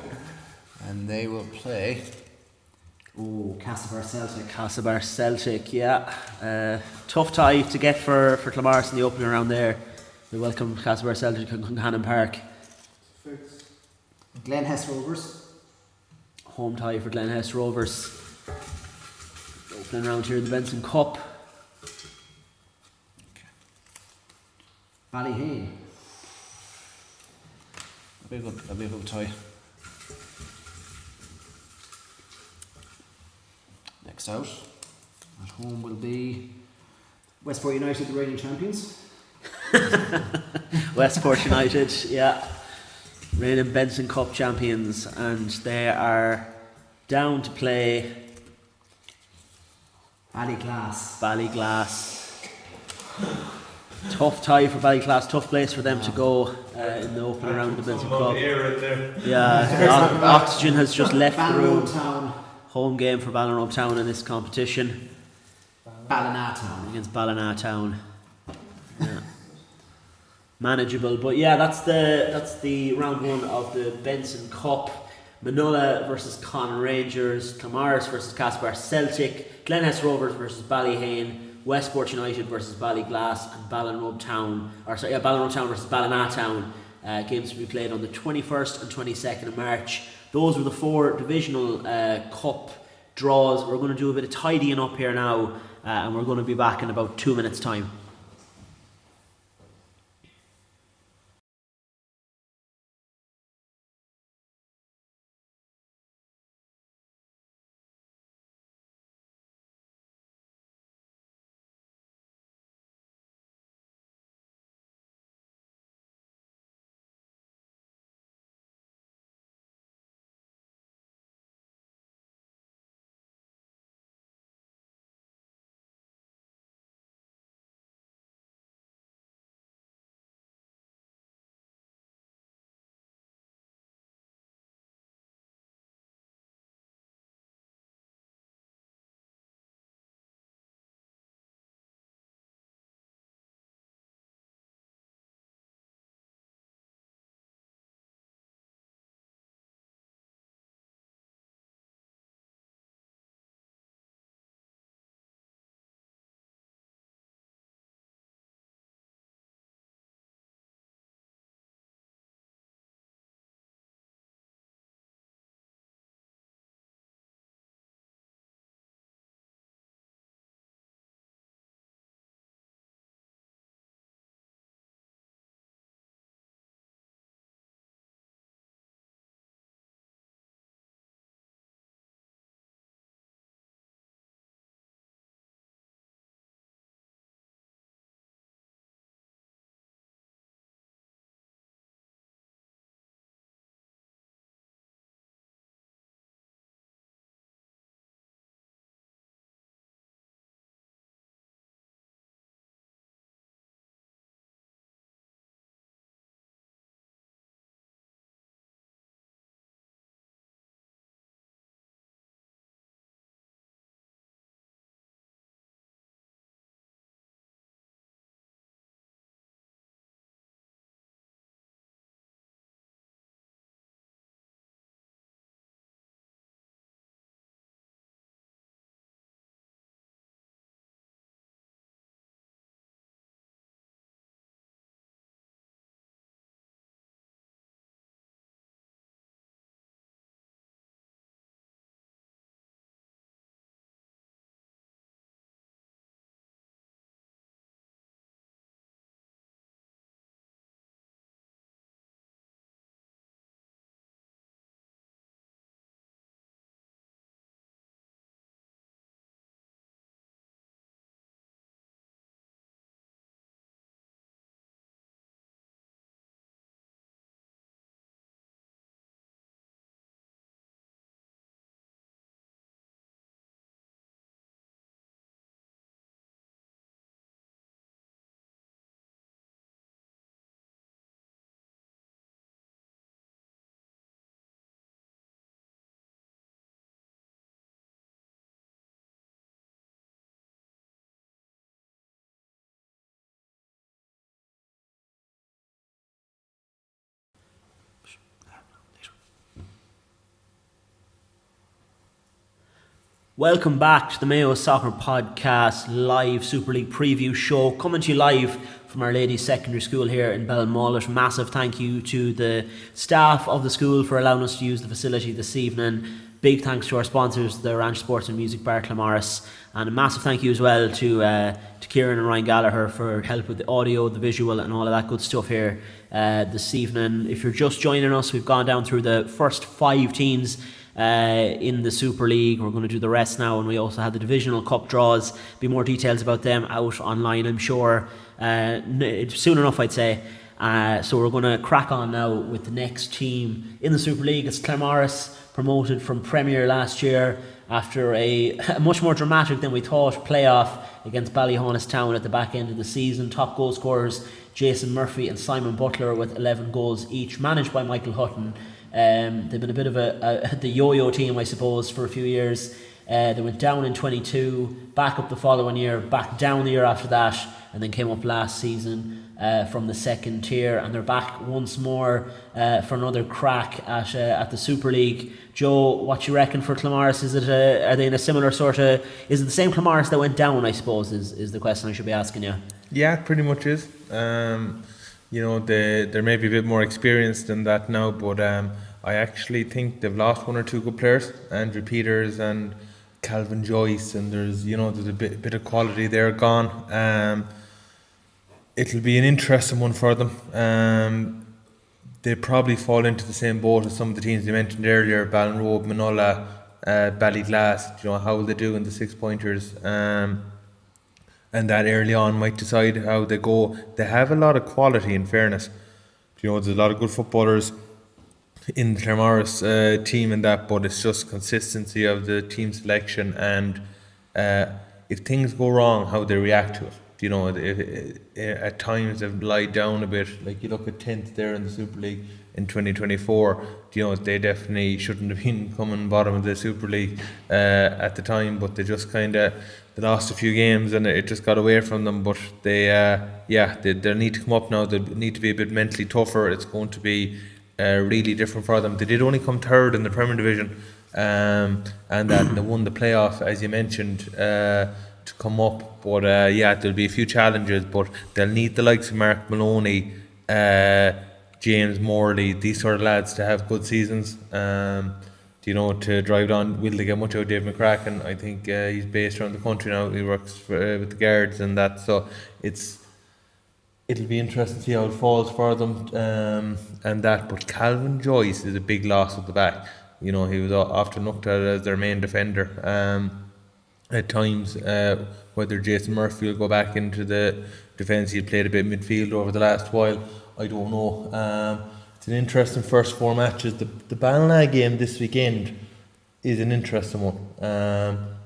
And they will play. Oh, Castlebar Celtic. Castlebar Celtic, yeah. Tough tie to get for Claremorris in the opening round there. We welcome Castlebar Celtic in Cannon Park. Glenhest Rovers. Home tie for Glenhest Rovers. Opening round here in the Benson Cup. Ballyheane. That'll be a good tie. Next out, at home will be Westport United, the reigning champions. Westport United, yeah. Reigning Benson Cup champions, and they are down to play Ballyglass. Ballyglass. Tough tie for Ballyglass, tough place for them to go in the opening round of the Benson Cup. Yeah, oxygen has just left the room. Ballinrobe Town. Home game for Ballinrobe Town in this competition. Ballina Town. Against Ballina Town. Yeah. Manageable, but yeah, that's the round 1 of the Benson Cup. Manulla versus Conn Rangers, Claremorris versus Castlebar Celtic, Glenhest Rovers versus Ballyheane, Westport United versus Ballyglass, and Ballinrobe Town versus Ballina Town. Games to be played on the 21st and 22nd of March. Those were the 4 divisional cup draws. We're going to do a bit of tidying up here now, and we're going to be back in about 2 minutes' time. Welcome back to the Mayo Soccer Podcast live Super League preview show, coming to you live from Our Lady Secondary School here in Ballinrobe. Massive thank you to the staff of the school for allowing us to use the facility this evening. Big thanks to our sponsors, the Ranch Sports and Music Bar Claremorris, and a massive thank you as well to Kieran and Ryan Gallagher for help with the audio, the visual and all of that good stuff here this evening. If you're just joining us, we've gone down through the first 5 teams in the Super League. We're going to do the rest now, and we also have the Divisional Cup draws. Be more details about them out online, I'm sure, soon enough, I'd say. So we're going to crack on now with the next team in the Super League. It's Claremorris, promoted from Premier last year after a much more dramatic than we thought playoff against Ballynrobe Town at the back end of the season. Top goal scorers Jason Murphy and Simon Butler with 11 goals each, managed by Michael Hutton. They've been a bit of the yo-yo team, I suppose, for a few years. They went down in 22, back up the following year, back down the year after that, and then came up last season from the second tier, and they're back once more for another crack at the Super League. Joe, what you reckon for Claremorris? Are they in a similar sort of? Is it the same Claremorris that went down? I suppose is the question I should be asking you. Yeah, it pretty much is. They're maybe a bit more experienced than that now, but I actually think they've lost one or two good players, Andrew Peters and Calvin Joyce, and there's a bit of quality there gone. It'll be an interesting one for them. They probably fall into the same boat as some of the teams you mentioned earlier, Ballinrobe, Manulla, Ballyglass. How will they do in the 6-pointers? And that early on might decide how they go. They have a lot of quality, in fairness. There's a lot of good footballers in the Claremorris team and that, but it's just consistency of the team selection and if things go wrong, how they react to it. At times they've lied down a bit. Like you look at 10th there in the Super League in 2024. They definitely shouldn't have been coming bottom of the Super League at the time, but they just they lost a few games and it just got away from them. But they need to come up now. They need to be a bit mentally tougher. It's going to be really different for them. They did only come third in the Premier Division, and that they won the playoff, as you mentioned, to come up. But there'll be a few challenges, but they'll need the likes of Mark Maloney, James Morley, these sort of lads to have good seasons. To drive on. Will they get much out of Dave McCracken? I think he's based around the country now. He works with the guards and that, so it'll be interesting to see how it falls for them and that. But Calvin Joyce is a big loss at the back. He was often looked at as their main defender at times. Whether Jason Murphy will go back into the defence, he played a bit midfield over the last while, I don't know. It's an interesting first 4 matches. The Ballina game this weekend is an interesting one.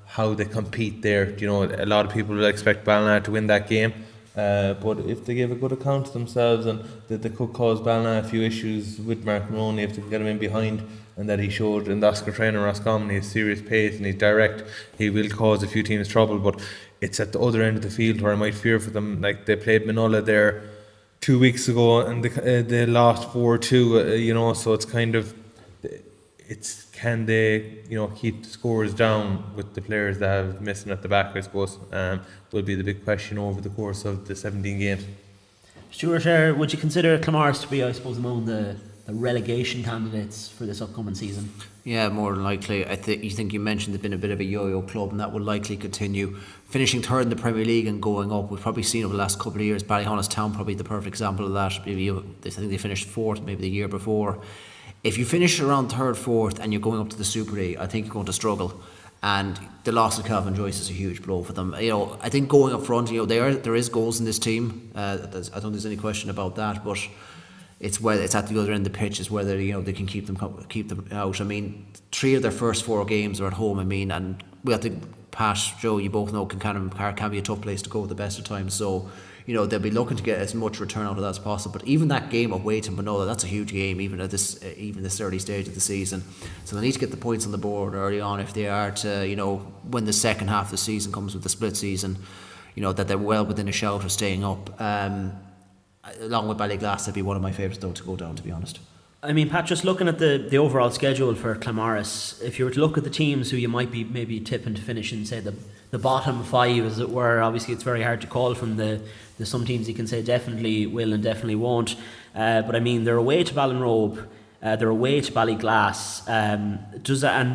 How they compete there. A lot of people will expect Ballina to win that game. But if they give a good account of themselves, and that they could cause Ballina a few issues with Mark Maloney if they can get him in behind, and that he showed in the Oscar trainer Roscommon his serious pace and he's direct, he will cause a few teams trouble. But it's at the other end of the field where I might fear for them. Like they played Manulla there 2 weeks ago and they lost 4-2. So it's can they keep the scores down with the players that have missing at the back, I suppose. Will be the big question over the course of the 17 games. Stuart, would you consider Claremorris to be, I suppose, among the relegation candidates for this upcoming season? Yeah, more than likely. You think you mentioned they've been a bit of a yo-yo club, and that will likely continue. Finishing third in the Premier League and going up, we've probably seen over the last couple of years. Ballynrobe Town probably the perfect example of that. I think they finished fourth maybe the year before. If you finish around third, fourth, and you're going up to the Super League, I think you're going to struggle. And the loss of Calvin Joyce is a huge blow for them. I think going up front, there is goals in this team. I don't think there's any question about that. But it's at the other end of the pitch is whether they can keep them out. I mean, 3 of their first 4 games are at home. And we have to pass. Joe, you both know can be a tough place to go at the best of times. So they'll be looking to get as much return out of that as possible. But even that game away to Manulla, that's a huge game, even at this early stage of the season. So they need to get the points on the board early on if they are to when the second half of the season comes with the split season, that they're well within a shout of staying up. Along with Ballyglass, that'd be one of my favourites though to go down, to be honest. I mean, Pat, just looking at the overall schedule for Claremorris, if you were to look at the teams who you might be maybe tipping to finish in, say, the bottom 5, as it were, obviously it's very hard to call from the some teams you can say definitely will and definitely won't. But I mean, they're away to Ballinrobe, they're away to Ballyglass, and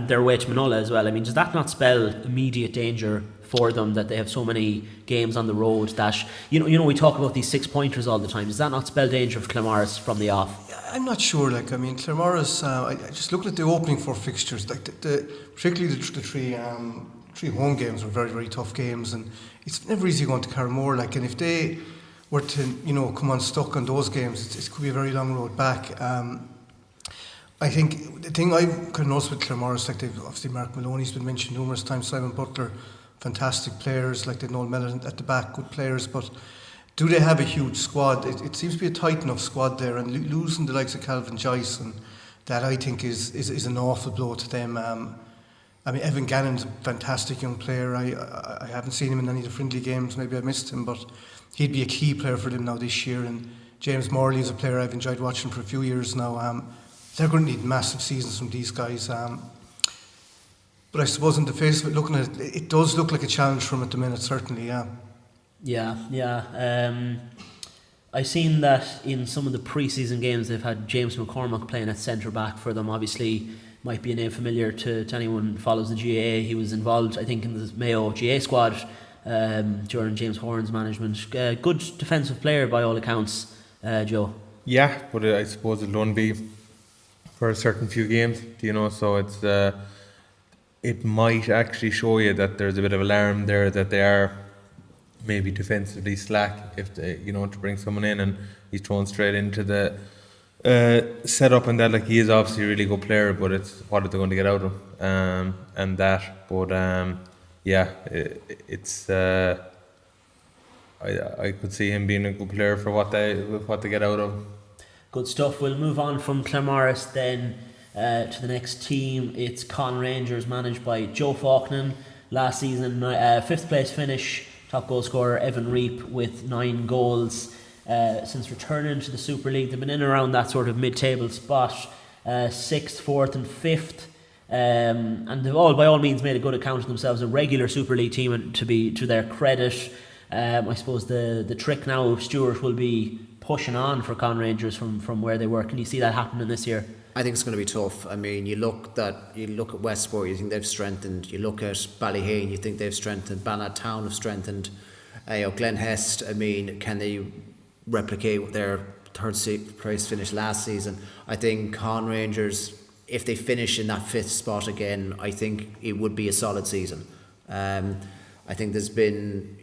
they're away to Manulla as well. I mean, does that not spell immediate danger for them that they have so many games on the road that, you know, we talk about these 6-pointers all the time. Does that not spell danger for Claremorris from the off? I'm not sure. Like, I mean, Claremorris, I just looked at the opening 4 fixtures. Like, particularly the three home games were very, very tough games, and it's never easy going to Claremore. Like, and if they were to, come unstuck on those games, it could be a very long road back. I think the thing I've kind of noticed with Claremorris, like, they've obviously Mark Maloney's been mentioned numerous times, Simon Butler, fantastic players, like they've Noel Mellon at the back, good players, but do they have a huge squad? It seems to be a tight enough squad there, and losing the likes of Calvin Joyce, and that I think is an awful blow to them. I mean, Evan Gannon's a fantastic young player. I haven't seen him in any of the friendly games, maybe I missed him, but he'd be a key player for them now this year. And James Morley is a player I've enjoyed watching for a few years now. They're going to need massive seasons from these guys. But I suppose in the face of it, looking at it, it does look like a challenge for them at the minute, certainly, yeah. Yeah. I've seen that in some of the pre-season games they've had James McCormack playing at centre back for them. Obviously, might be a name familiar to anyone who follows the GAA. He was involved, I think, in the Mayo GAA squad during James Horan's management. Good defensive player by all accounts, Joe. Yeah, but I suppose it'll only be for a certain few games, so it's it might actually show you that there's a bit of alarm there that they are maybe defensively slack if they, to bring someone in and he's thrown straight into the setup and that. Like, he is obviously a really good player, but it's what are they going to get out of him and that. But it's I could see him being a good player for what they get out of him. Good stuff. We'll move on from Claremorris then to the next team. It's Conn Rangers, managed by Joe Faulkner. Last season, 5th place finish. Top goal scorer Evan Reap with 9 goals. Since returning to the Super League, they've been in around that sort of mid-table spot, 6th, 4th and 5th. And they've all, by all means, made a good account of themselves, a regular Super League team, and to their credit. I suppose the trick now, Stuart, will be pushing on for Conn Rangers from where they were. Can you see that happening this year? I think it's going to be tough. I mean, you look at Westport, you think they've strengthened. You look at Ballyheane, you think they've strengthened. Ballina Town have strengthened. Glenhest, I mean, can they replicate their third place finish last season? I think Conn Rangers, if they finish in that 5th spot again, I think it would be a solid season. I think there's been,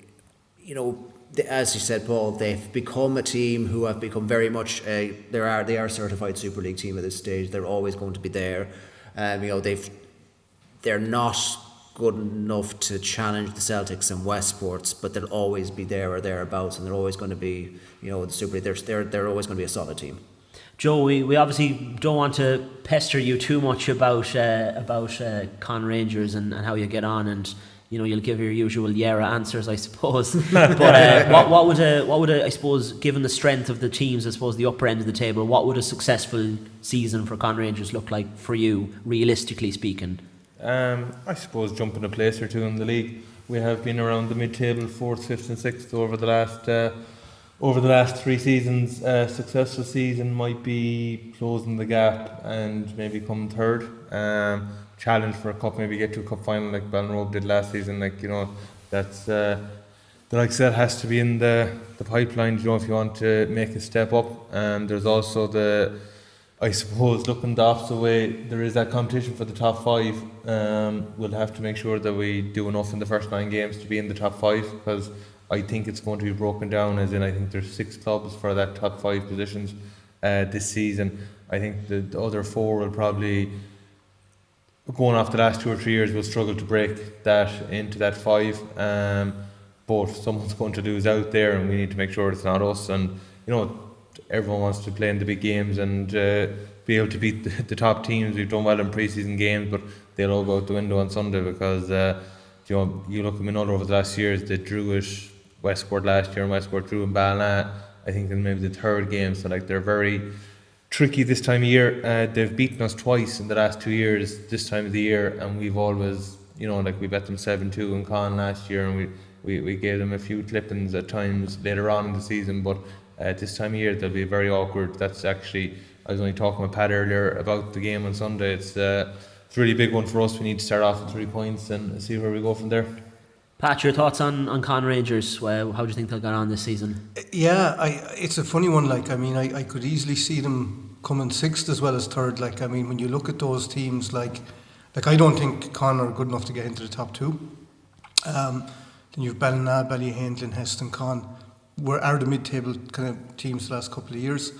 as you said, Paul, they've become a team who have become very much they are a certified Super League team at this stage. They're always going to be there. They're not good enough to challenge the Celtics and Westports, but they'll always be there or thereabouts, and they're always going to be, the Super League. They're always going to be a solid team. Joe, we obviously don't want to pester you too much about Conn Rangers and how you get on, and you'll give your usual Yera answers, I suppose. But what would I suppose, given the strength of the teams, I suppose the upper end of the table, what would a successful season for Conn Rangers look like for you, realistically speaking? I suppose jumping a place or two in the league. We have been around the mid-table, 4th, 5th and 6th over the last 3 seasons. A successful season might be closing the gap and maybe coming 3rd. Challenge for a cup, maybe get to a cup final like Ballinrobe did last season. That's the likes that has to be in the pipeline, if you want to make a step up. There's also I suppose, looking the opposite way, there is that competition for the top 5. We'll have to make sure that we do enough in the first 9 games to be in the top 5, because I think it's going to be broken down, as in I think there's 6 clubs for that top 5 positions this season. I think the other 4 will probably, going off the last 2 or 3 years, will struggle to break that into that 5. But someone's going to lose out there, and we need to make sure it's not us. And everyone wants to play in the big games and be able to beat the top teams. We've done well in pre-season games, but they'll all go out the window on Sunday, because you look at Manulla over the last years. They drew at Westport last year, and Westport drew in Ballina, I think, in maybe the 3rd game. So they're very tricky this time of year. They've beaten us twice in the last 2 years this time of the year, and we've always, like we bet them 7-2 in Conn last year, and we gave them a few clippings at times later on in the season, but this time of year they'll be very awkward. That's actually, I was only talking with Pat earlier about the game on Sunday. It's a really big one for us. We need to start off with 3 points and see where we go from there. Pat, your thoughts on Conn Rangers? How do you think they'll get on this season? Yeah, it's a funny one. I could easily see them coming sixth as well as third. When you look at those teams, like I don't think Conn are good enough to get into the top two. Then you've Ballina, Ballyheane, Glenhest and Conn are the mid-table kind of teams the last couple of years.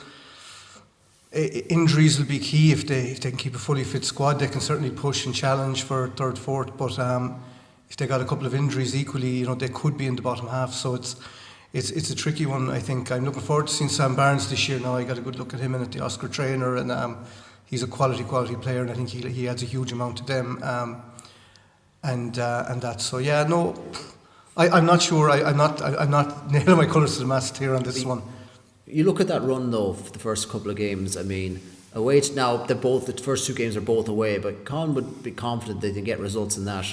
Injuries will be key. If they can keep a fully fit squad, they can certainly push and challenge for third, fourth. But if they got a couple of injuries equally, they could be in the bottom half. So it's a tricky one. I think I'm looking forward to seeing Sam Barnes this year. Now I got a good look at him and at the Oscar trainer, and he's a quality player, and I think he adds a huge amount to them. And that. So yeah, no, I'm not sure. I'm not nailing my colours to the mast here on this one. You look at that run though, for the first couple of games. I mean, away now the first 2 games are both away, but Conn would be confident they can get results in that.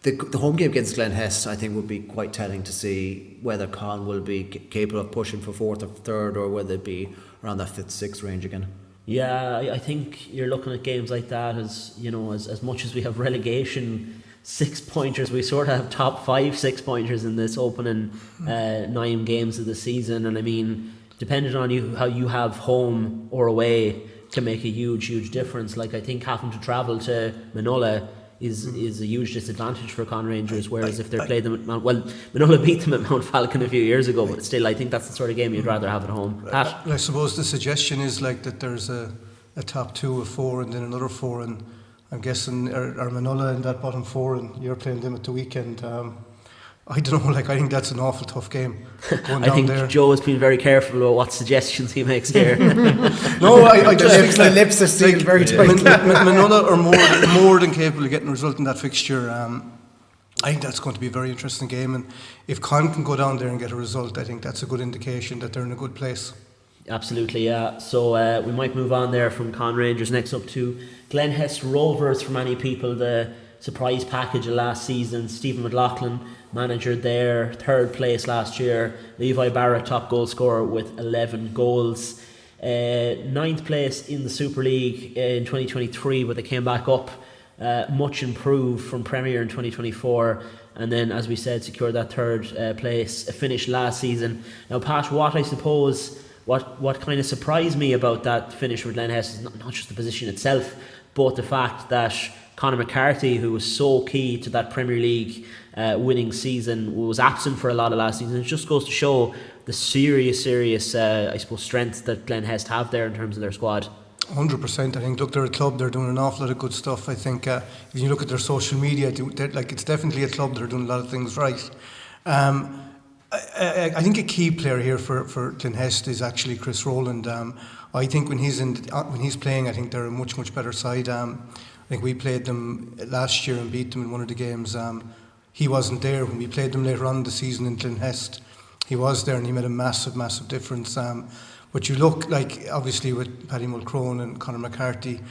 The home game against Glenhest, I think, would be quite telling to see whether Conn will be capable of pushing for fourth or third, or whether it be around that fifth, sixth range again. Yeah, I think you're looking at games like that as much as we have relegation 6-pointers, we sort of have top 5 6-pointers in this opening 9 games of the season, and I mean, depending on how you have home or away can make a huge difference. Like, I think having to travel to Manulla is a huge disadvantage for Conn Rangers, whereas if they played them at Manulla beat them at Mount Falcon a few years ago, but still I think that's the sort of game you'd rather have at home. Pat? I suppose the suggestion is that there's a top 2 of 4 and then another 4, and I'm guessing are Manulla in that bottom 4 and you're playing them at the weekend. I don't know, I think that's an awful tough game going I down think there. Joe has been very careful about what suggestions he makes here. No, I just think the lips are sealed very tight. Manulla are more than capable of getting a result in that fixture. I think that's going to be a very interesting game, and if Conn can go down there and get a result, I think that's a good indication that they're in a good place. Absolutely, yeah. So we might move on there from Conn Rangers next up to Glenhest Rovers. For many people, the surprise package of last season. Stephen McLaughlin, manager there, 3rd place last year. Levi Barrett, top goal scorer with 11 goals. 9th place in the Super League in 2023, but they came back up, much improved from Premier in 2024. And then, as we said, secured that 3rd place, finish last season. Now, Pat, what kind of surprised me about that finish for Glenhest is not just the position itself, but the fact that Conor McCarthy, who was so key to that Premier League winning season, was absent for a lot of last season. It just goes to show the serious I suppose, strength that Glenhest have there in terms of their squad. 100%. I think, look, they're a club, they're doing an awful lot of good stuff. I think if you look at their social media, it's definitely a club that are doing a lot of things right. I think a key player here for Glenhest is actually Chris Rowland. I think when he's playing, I think they're a much better side. I think we played them last year and beat them in one of the games. He wasn't there when we played them later on in the season in Glenhest. He was there and he made a massive difference. But you look obviously with Paddy Mulcrone and Conor McCarthy.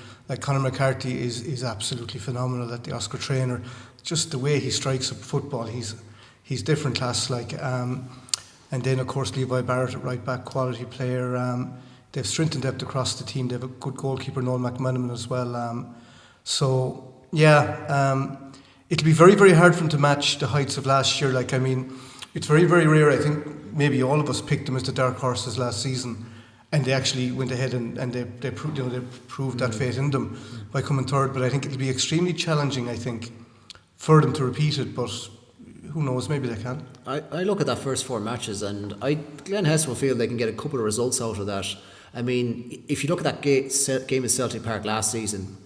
Conor McCarthy is absolutely phenomenal at the Oscar trainer. Just the way he strikes up football, he's different class. And then of course Levi Barrett at right back, quality player. They've strength and depth across the team. They have a good goalkeeper, Noel McManaman, as well. So yeah, it'll be very hard for them to match the heights of last year. It's very rare. I think maybe all of us picked them as the dark horses last season, and they actually went ahead and they proved that faith in them by coming 3rd. But I think it'll be extremely challenging, I think, for them to repeat it. But who knows? Maybe they can. I look at that first 4 matches, and Glenhest will feel they can get a couple of results out of that. I mean, if you look at that game in Celtic Park last season,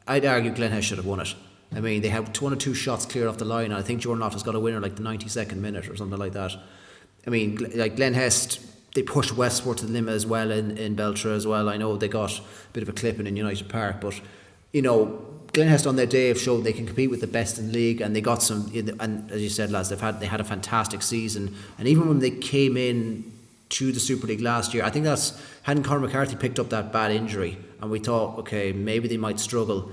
I'd argue Glenhest should have won it. I mean, they had 1 or 2 shots clear off the line, and I think Jordan Loftus got a winner the 92nd minute or something like that. I mean, Glenhest, they pushed Westport to the limit as well in Beltra as well. I know they got a bit of a clipping in United Park, but Glenhest on their day have shown they can compete with the best in the league, and they got some. And as you said, lads, they had a fantastic season. And even when they came in to the Super League last year. I think hadn't Conor McCarthy picked up that bad injury, and we thought, okay, maybe they might struggle.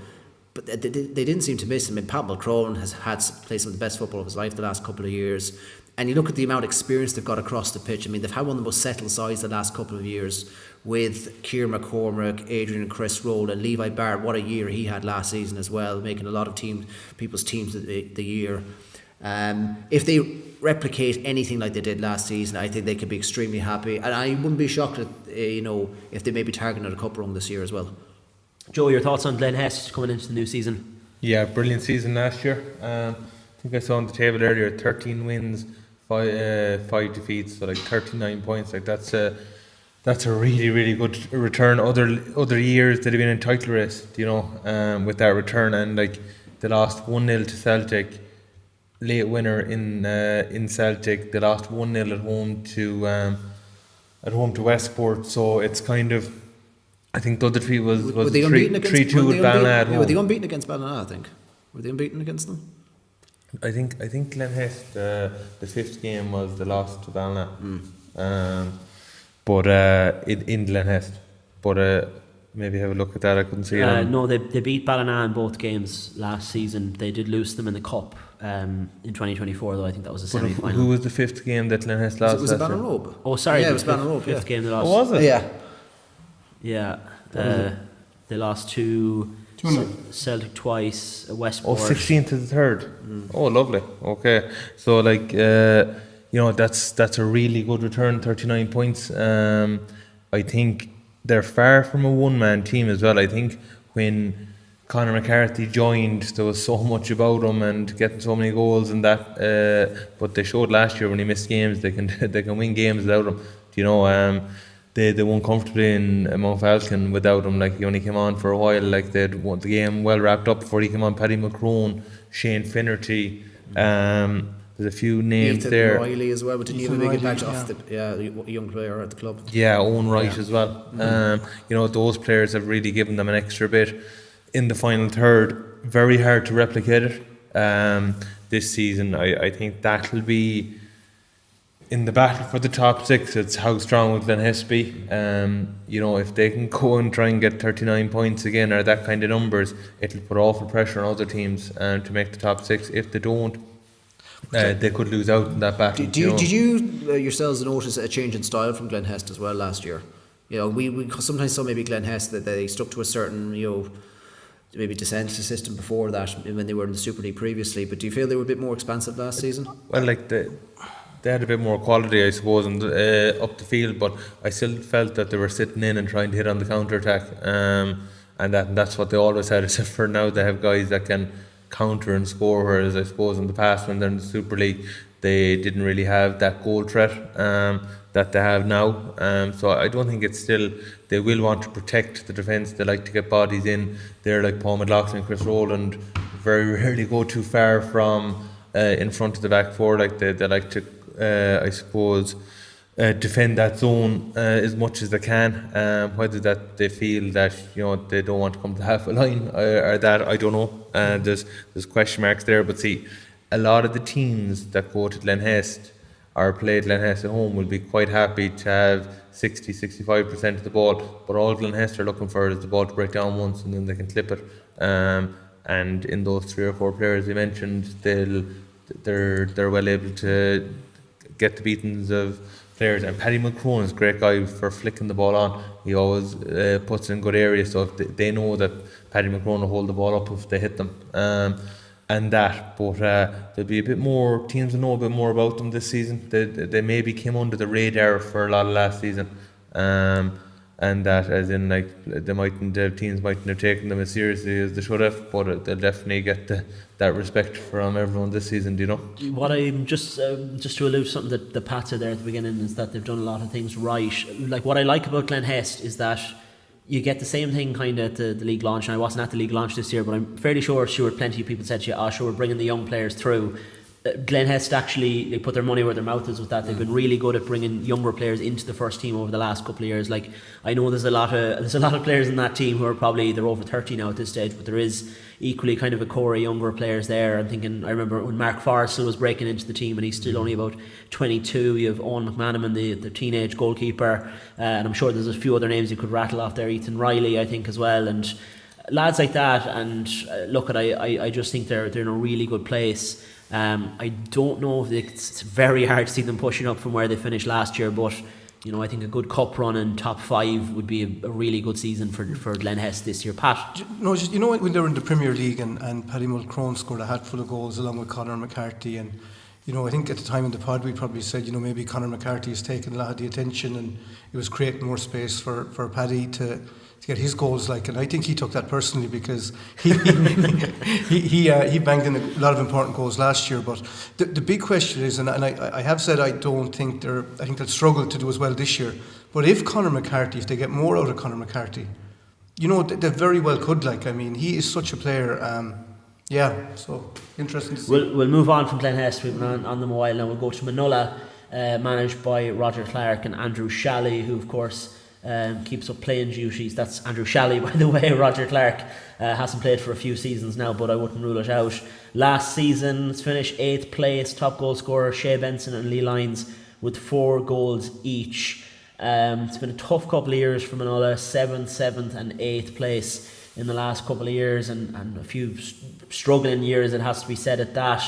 But they didn't seem to miss him. I mean, Pat Mulcrone has played some of the best football of his life the last couple of years. And you look at the amount of experience they've got across the pitch. I mean, they've had one of the most settled sides the last couple of years with Kieran McCormack, Adrian and Chris Roll, and Levi Barrett. What a year he had last season as well, making a lot of people's teams the year. If they replicate anything like they did last season, I think they could be extremely happy. And I wouldn't be shocked if they may be targeting a cup run this year as well. Joe, your thoughts on Glenhest coming into the new season? Yeah, brilliant season last year. I think I saw on the table earlier 13 wins, 5 defeats, so like 39 points. Like that's a really, really good return. Other years they'd have been in title race, with that return, and like they lost 1-0 to Celtic, late winner in Celtic. They lost 1-0 at home to Westport. So it's kind of, I think the other three was 3-2 with Ballina at home. Were they unbeaten against Ballina? I think. Were they unbeaten against them? I think Glenhest, the 5th game was the loss to Ballina, but in Glenhest. But maybe have a look at that. I couldn't see it. No, they beat Ballina in both games last season. They did lose them in the cup in 2024, though. I think that was a semi-final. Who was the 5th game that Glenhest lost? Was it Ballinrobe? Oh, sorry. Yeah, it was Ballinrobe. 5th game they lost. Oh, was it? Yeah. Yeah. They lost to Celtic twice, Westport. 16th to the 3rd. Oh, lovely. Okay. So, like, that's a really good return, 39 points. I think they're far from a one-man team as well. I think when Conor McCarthy joined, there was so much about him and getting so many goals and that. But they showed last year when he missed games, they can win games without him. They won comfortably in Mount Falcon without him. Like, he only came on for a while. Like, they'd won the game well wrapped up before he came on. Paddy McCrone, Shane Finnerty. There's a few names Ethan there. Riley as well, but didn't even make it back off the young player at the club. Yeah, Owen Wright as well. Those players have really given them an extra bit in the final third. Very hard to replicate it this season. I think that'll be in the battle for the top 6. It's how strong will Glenhest be. If they can go and try and get 39 points again or that kind of numbers, it'll put awful pressure on other teams to make the top 6. If they don't, they could lose out in that battle. Did you yourselves notice a change in style from Glenhest as well last year? We sometimes saw maybe Glenhest that they stuck to a certain maybe defensive system before that when they were in the Super League previously. But do you feel they were a bit more expansive last season? Well, like they had a bit more quality, I suppose, up the field, but I still felt that they were sitting in and trying to hit on the counter attack, and that's what they always had. Except for now, they have guys that can counter and score, whereas I suppose in the past when they're in the Super League they didn't really have that goal threat that they have now. So I don't think it's still, they will want to protect the defence. They like to get bodies in there, like Paul McLaughlin, Chris Rowland very rarely go too far from in front of the back four. Like they like to I suppose defend that zone as much as they can, whether that they feel that they don't want to come to half a line or that, I don't know. There's question marks there, but see, a lot of the teams that go to Glenhest or play Glenhest at home will be quite happy to have 60-65% of the ball, but all Glenhest are looking for is the ball to break down once and then they can clip it, and in those 3 or 4 players you mentioned, they're well able to get the beatings of players. And Paddy McCrone is a great guy for flicking the ball on. He always puts it in good areas, so if they know that Paddy McCrone will hold the ball up if they hit them, but there'll be a bit more, teams will know a bit more about them this season. They maybe came under the radar for a lot of last season, and that as in like teams mightn't have taken them as seriously as they should have, but they'll definitely get that respect from everyone this season. Do you know what I'm just to allude to something that the Pats are there at the beginning, is that they've done a lot of things right. Like what I like about Glenhest is that you get the same thing kind of at the league launch, and I wasn't at the league launch this year, but I'm fairly sure Stuart, plenty of people said to you, sure, we're bringing the young players through. Glenhest actually, they put their money where their mouth is with that. They've been really good at bringing younger players into the first team over the last couple of years. Like, I know there's a lot of players in that team who are probably, they're over 30 now at this stage, but there is equally kind of a core of younger players there. I'm thinking, I remember when Mark Forrestal was breaking into the team and he's still only about 22. You have Owen McManaman, the teenage goalkeeper, and I'm sure there's a few other names you could rattle off there. Ethan Riley, I think, as well, and lads like that. And I just think they're in a really good place. I don't know if it's very hard to see them pushing up from where they finished last year, but I think a good cup run in top 5 would be a really good season for Glenhest this year. Pat? No, just when they were in the Premier League and Paddy Mulcrone scored a hatful of goals along with Conor McCarthy, and I think at the time in the pod we probably said maybe Conor McCarthy has taken a lot of the attention and it was creating more space for Paddy to get his goals, and I think he took that personally because he banged in a lot of important goals last year. But the big question is, and I have said I think they'll struggle to do as well this year. But if they get more out of Conor McCarthy, they very well could. He is such a player. So interesting to see. We'll move on from Glenhest. We've been on them a while now. We'll go to Manulla, managed by Roger Clark and Andrew Shalley, who of course keeps up playing duties. That's Andrew Shalley, by the way. Roger Clark hasn't played for a few seasons now, but I wouldn't rule it out. Last season, it's finished 8th place. Top goal scorer Shea Benson and Lee Lyons with 4 goals each. It's been a tough couple of years for Manulla. 7th and 8th place in the last couple of years, and a few struggling years, it has to be said at that.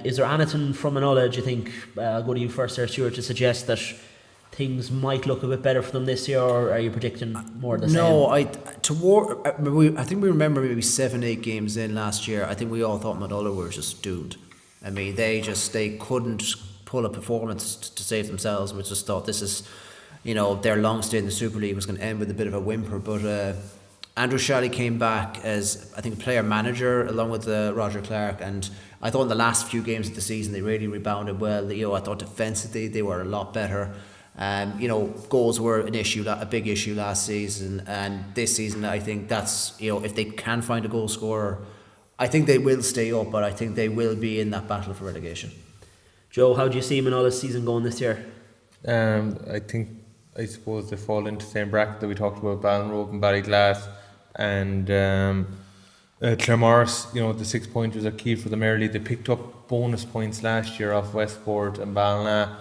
Is there anything from Manulla, do you think, I'll go to you first there, Stuart, to suggest that things might look a bit better for them this year, or are you predicting more the same? No, I think we remember maybe 7-8 games in last year. I think we all thought Manulla were just doomed. They couldn't pull a performance to save themselves. We just thought this is, their long stay in the Super League was going to end with a bit of a whimper. But Andrew Shalley came back as, I think, a player manager along with Roger Clark, and I thought in the last few games of the season they really rebounded well. I thought defensively they were a lot better. Goals were a big issue last season, and this season I think that's, if they can find a goal scorer, I think they will stay up, but I think they will be in that battle for relegation. Joe, how do you see Manulla's season going this year? I suppose they fall into the same bracket that we talked about, Ballinrobe and Ballyglass, and Claremorris. The 6 pointers are key for them early. They picked up bonus points last year off Westport and Ballina,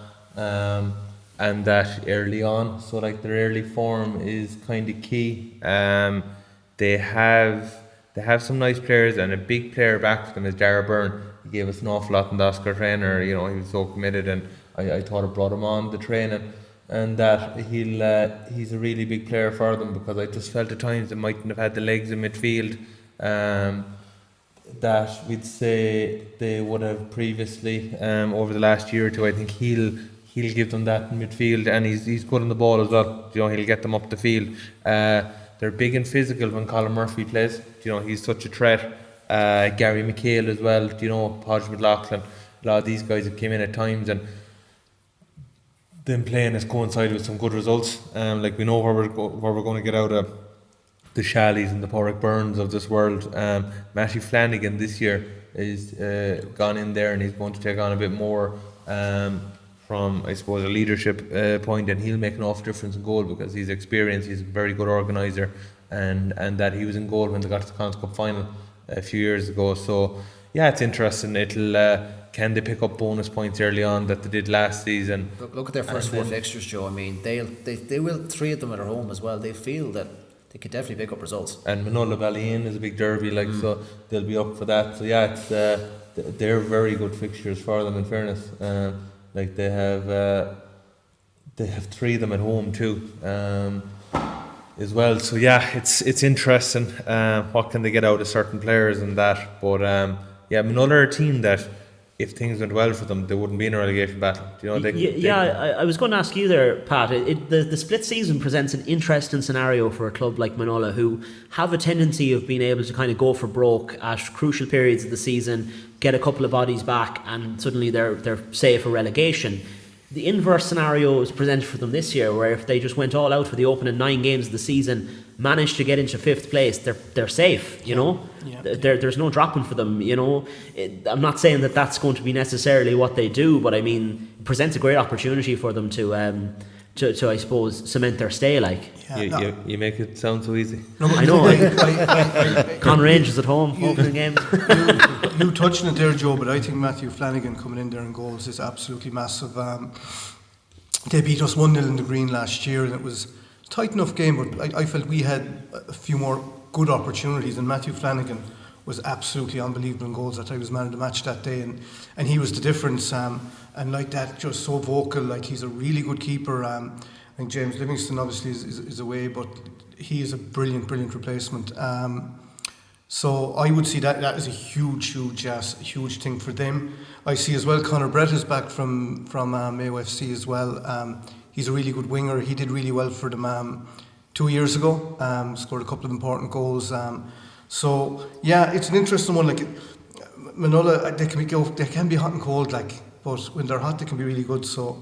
and that early on, so their early form is kind of key. They have some nice players, and a big player back for them is Dara Byrne. He gave us an awful lot in the Oscar trainer. He was so committed, and I thought it brought him on the training, and that he's a really big player for them, because I just felt at times they mightn't have had the legs in midfield that we'd say they would have previously over the last year or two. I think he'll give them that in midfield, and he's good on the ball as well. He'll get them up the field. They're big and physical when Colin Murphy plays. He's such a threat. Gary McHale as well. Podge McLaughlin. A lot of these guys have came in at times, and them playing has coincided with some good results. We know where we're going to get out of the Shalleys and the Porrick Burns of this world. Matty Flanagan this year is gone in there, and he's going to take on a bit more from, I suppose, a leadership point, and he'll make an awful difference in goal because he's experienced. He's a very good organiser, and that he was in goal when they got to the Conn Cup final a few years ago. So yeah, it's interesting. Can they pick up bonus points early on that they did last season? Look at their first 4 fixtures, Joe. They will, 3 of them at home as well. They feel that they could definitely pick up results. And Manulla Ballyheane is a big derby, so they'll be up for that. So yeah, it's they're very good fixtures for them, in fairness. They have 3 of them at home too, as well. So yeah, it's interesting. What can they get out of certain players and that? But Manulla are a team that, if things went well for them, they wouldn't be in a relegation battle. I was going to ask you there, Pat. The split season presents an interesting scenario for a club like Manulla, who have a tendency of being able to kind of go for broke at crucial periods of the season, get a couple of bodies back, and suddenly they're safe for relegation. the inverse scenario is presented for them this year, where if they just went all out for the opening 9 games of the season, managed to get into 5th place, they're safe, you know. Yeah. There's no dropping for them, you know. I'm not saying that that's going to be necessarily what they do, but I mean, it presents a great opportunity for them to I suppose cement their stay. Like, You make it sound so easy. No, I know. I Conn Rangers at home, opening game. you touched on it there, Joe, but I think Matthew Flanagan coming in there in goals is absolutely massive. They beat us 1-0 in the green last year, and it was a tight enough game, but I felt we had a few more good opportunities, and Matthew Flanagan was absolutely unbelievable in goals. That I was man of the match that day, and he was the difference. And like that, just so vocal. Like, he's a really good keeper. I think James Livingston obviously is away, but he is a brilliant replacement. So I would see that as a huge thing for them. I see as well Conor Brett is back from Mayo FC as well. He's a really good winger. He did really well for them 2 years ago. Scored a couple of important goals. So yeah, it's an interesting one. Like, Manulla, they can be hot and cold. Like, but when they're hot, they can be really good. So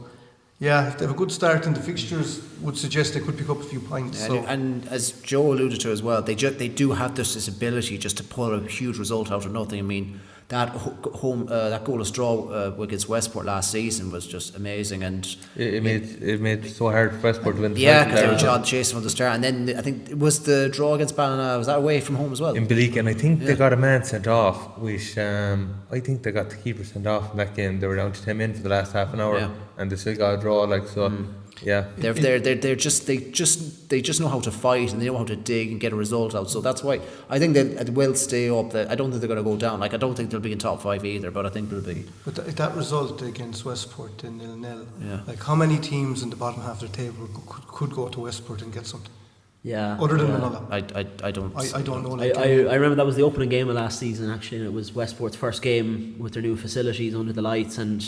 yeah, if they have a good start in the fixtures, would suggest they could pick up a few points. Yeah, so. and as Joe alluded to as well, they do have this ability just to pull a huge result out of nothing. I mean, that that goalless draw against Westport last season was just amazing, and It made it so hard for Westport to win. yeah, because they were John chasing from the start, and then I think it was the draw against Ballina. Was that away from home as well? In Ballyheane, and I think they got a man sent off, which I think they got the keeper sent off in that game. They were down to 10 men for the last half an hour, and they still got a draw. Like, so. Yeah, they just know how to fight, and they know how to dig and get a result out. So that's why I think they will stay up. I don't think they're going to go down. Like, I don't think they'll be in top 5 either, but I think they'll be. But that result against Westport in 0-0, Yeah. like, how many teams in the bottom half of the table could go to Westport and get something? Yeah. Other than Manulla. I don't. I don't know. I Like, remember that was the opening game of last season, actually, and it was Westport's first game with their new facilities under the lights, and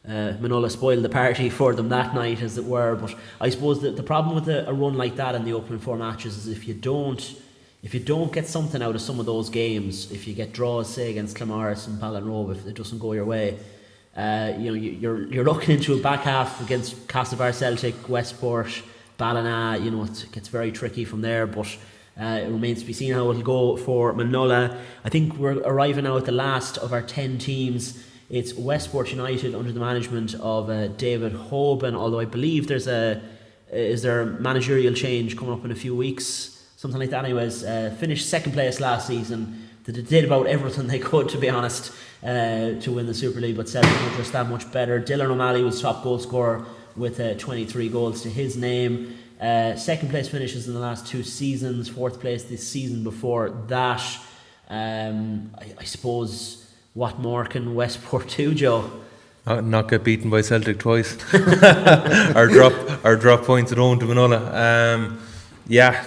Manulla spoiled the party for them that night, as it were. But I suppose the problem with a run like that in the opening 4 matches is if you don't get something out of some of those games, if you get draws, say against Claremorris and Ballinrobe, if it doesn't go your way, you're looking into a back half against Castlebar Celtic, Westport, Ballina. It gets very tricky from there, but it remains to be seen how it'll go for Manulla. I think we're arriving now at the last of our 10 teams. It's Westport United under the management of David Hoban, although I believe is there a managerial change coming up in a few weeks, something like that. Anyways, finished 2nd place last season. They did about everything they could, to be honest, to win the Super League, but Celtic were just that much better. Dylan O'Malley was top goal scorer with 23 goals to his name. 2nd place finishes in the last 2 seasons, 4th place this season before that. I suppose, what more can Westport do, Joe? Not get beaten by Celtic twice, or drop points at home to Manulla.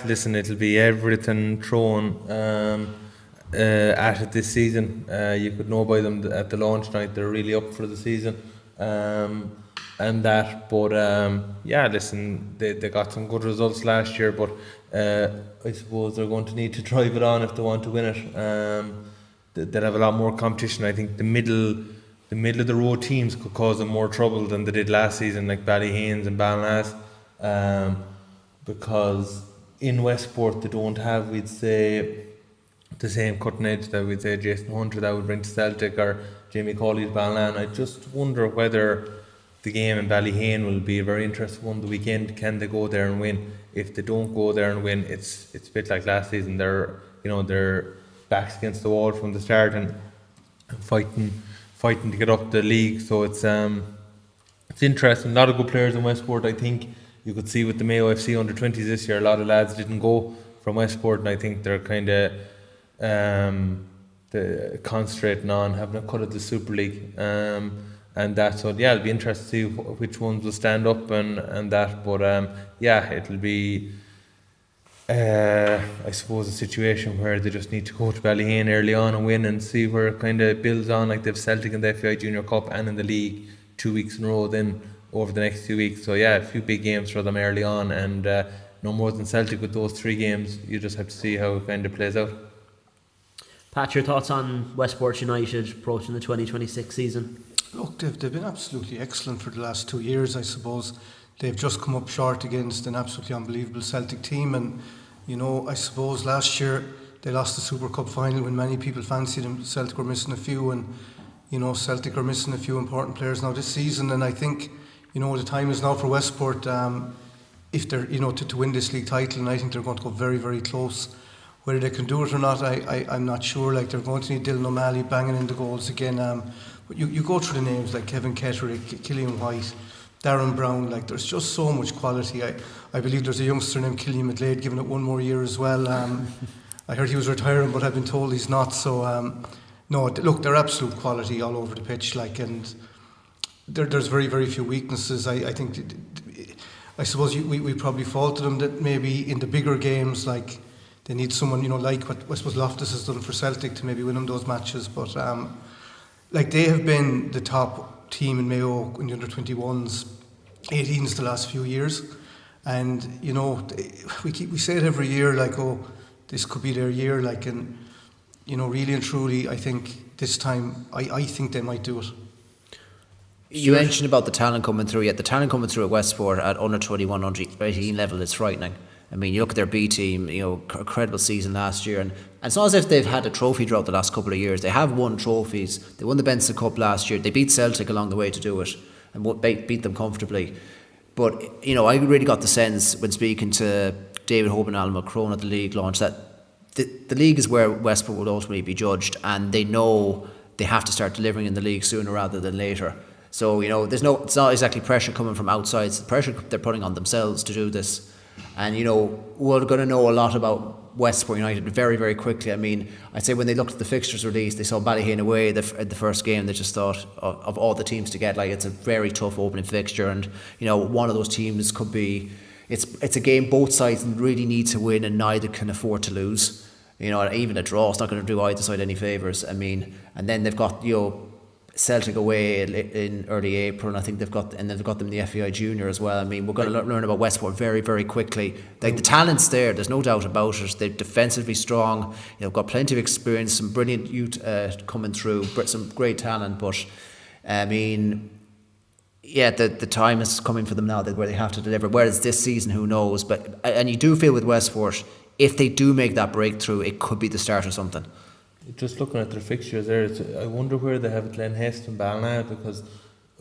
Listen, it'll be everything thrown at it this season. You could know by them at the launch night they're really up for the season, and that. But listen, they got some good results last year, but I suppose they're going to need to drive it on if they want to win it. They'll have a lot more competition. I think the middle of the road teams could cause them more trouble than they did last season, like Ballyheane and Ballyglass, because in Westport they don't have, we'd say, the same cutting edge that we'd say Jason Hunter that would bring to Celtic, or Jamie Cawley to Ballinrobe. I just wonder whether the game in Ballyheane will be a very interesting one the weekend. Can they go there and win? If they don't go there and win, it's a bit like last season. They're backs against the wall from the start and fighting to get up the league. So it's interesting. A lot of good players in Westport. I think you could see with the Mayo FC under-20s this year, a lot of lads didn't go from Westport, and I think they're kind of concentrating on having a cut at the Super League, and that. So yeah, it'll be interesting to see which ones will stand up and that. But it'll be I suppose a situation where they just need to go to Ballyheane early on and win, and see where it kind of builds on, like they've Celtic in the FAI Junior Cup and in the league 2 weeks in a row then over the next 2 weeks. So yeah, a few big games for them early on, and no more than Celtic with those 3 games. You just have to see how it kind of plays out. Pat, your thoughts on Westport United approaching the 2026 season? Look, they've been absolutely excellent for the last 2 years, I suppose. They've just come up short against an absolutely unbelievable Celtic team, and I suppose last year they lost the Super Cup final when many people fancied them. Celtic were missing a few, and Celtic are missing a few important players now this season. And I think the time is now for Westport, if they're to win this league title, and I think they're going to go very, very close. Whether they can do it or not, I'm not sure. Like, they're going to need Dylan O'Malley banging in the goals again. But you go through the names like Kevin Ketterick, Killian White, Darren Brown. Like, there's just so much quality. I believe there's a youngster named Killian McGlade giving it one more year as well. I heard he was retiring, but I've been told he's not. So no, look, they're absolute quality all over the pitch. Like, and there's very, very few weaknesses. I think, I suppose we probably faulted them that maybe in the bigger games, like, they need someone, like what I suppose Loftus has done for Celtic to maybe win them those matches. But like, they have been the top team in Mayo in the under-21s, 18s the last few years. And, we say it every year, like, oh, this could be their year. Like, and, really and truly, I think this time, I think they might do it. You mentioned about the talent coming through. Yeah, the talent coming through at Westport at under 21, under 18 level is frightening. I mean, you look at their B team, incredible season last year, and it's not as if they've had a trophy throughout the last couple of years. They have won trophies. They won the Benson Cup last year. They beat Celtic along the way to do it, and beat them comfortably. But I really got the sense when speaking to David Hope and Alan McCrone at the league launch that the league is where Westport will ultimately be judged, and they know they have to start delivering in the league sooner rather than later. So it's not exactly pressure coming from outside. It's the pressure they're putting on themselves to do this. And we're going to know a lot about Westport United very, very quickly. I mean, I'd say when they looked at the fixtures release, they saw Ballyheane away at the first game. They just thought of all the teams to get, like, it's a very tough opening fixture, and one of those teams could be. It's a game both sides really need to win, and neither can afford to lose. Even a draw is not going to do either side any favours. I mean, and then they've got Celtic away in early April, and I think they've got them in the FEI Junior as well. I mean, we're going to learn about Westport very, very quickly. Like, the talent's there, there's no doubt about it. They're defensively strong. Got plenty of experience, some brilliant youth coming through, some great talent. But I mean, yeah, the time is coming for them now where they have to deliver. Whereas this season, who knows? And you do feel with Westport, if they do make that breakthrough, it could be the start of something. Just looking at their fixtures there, I wonder where they have Glenhest and Ballina, because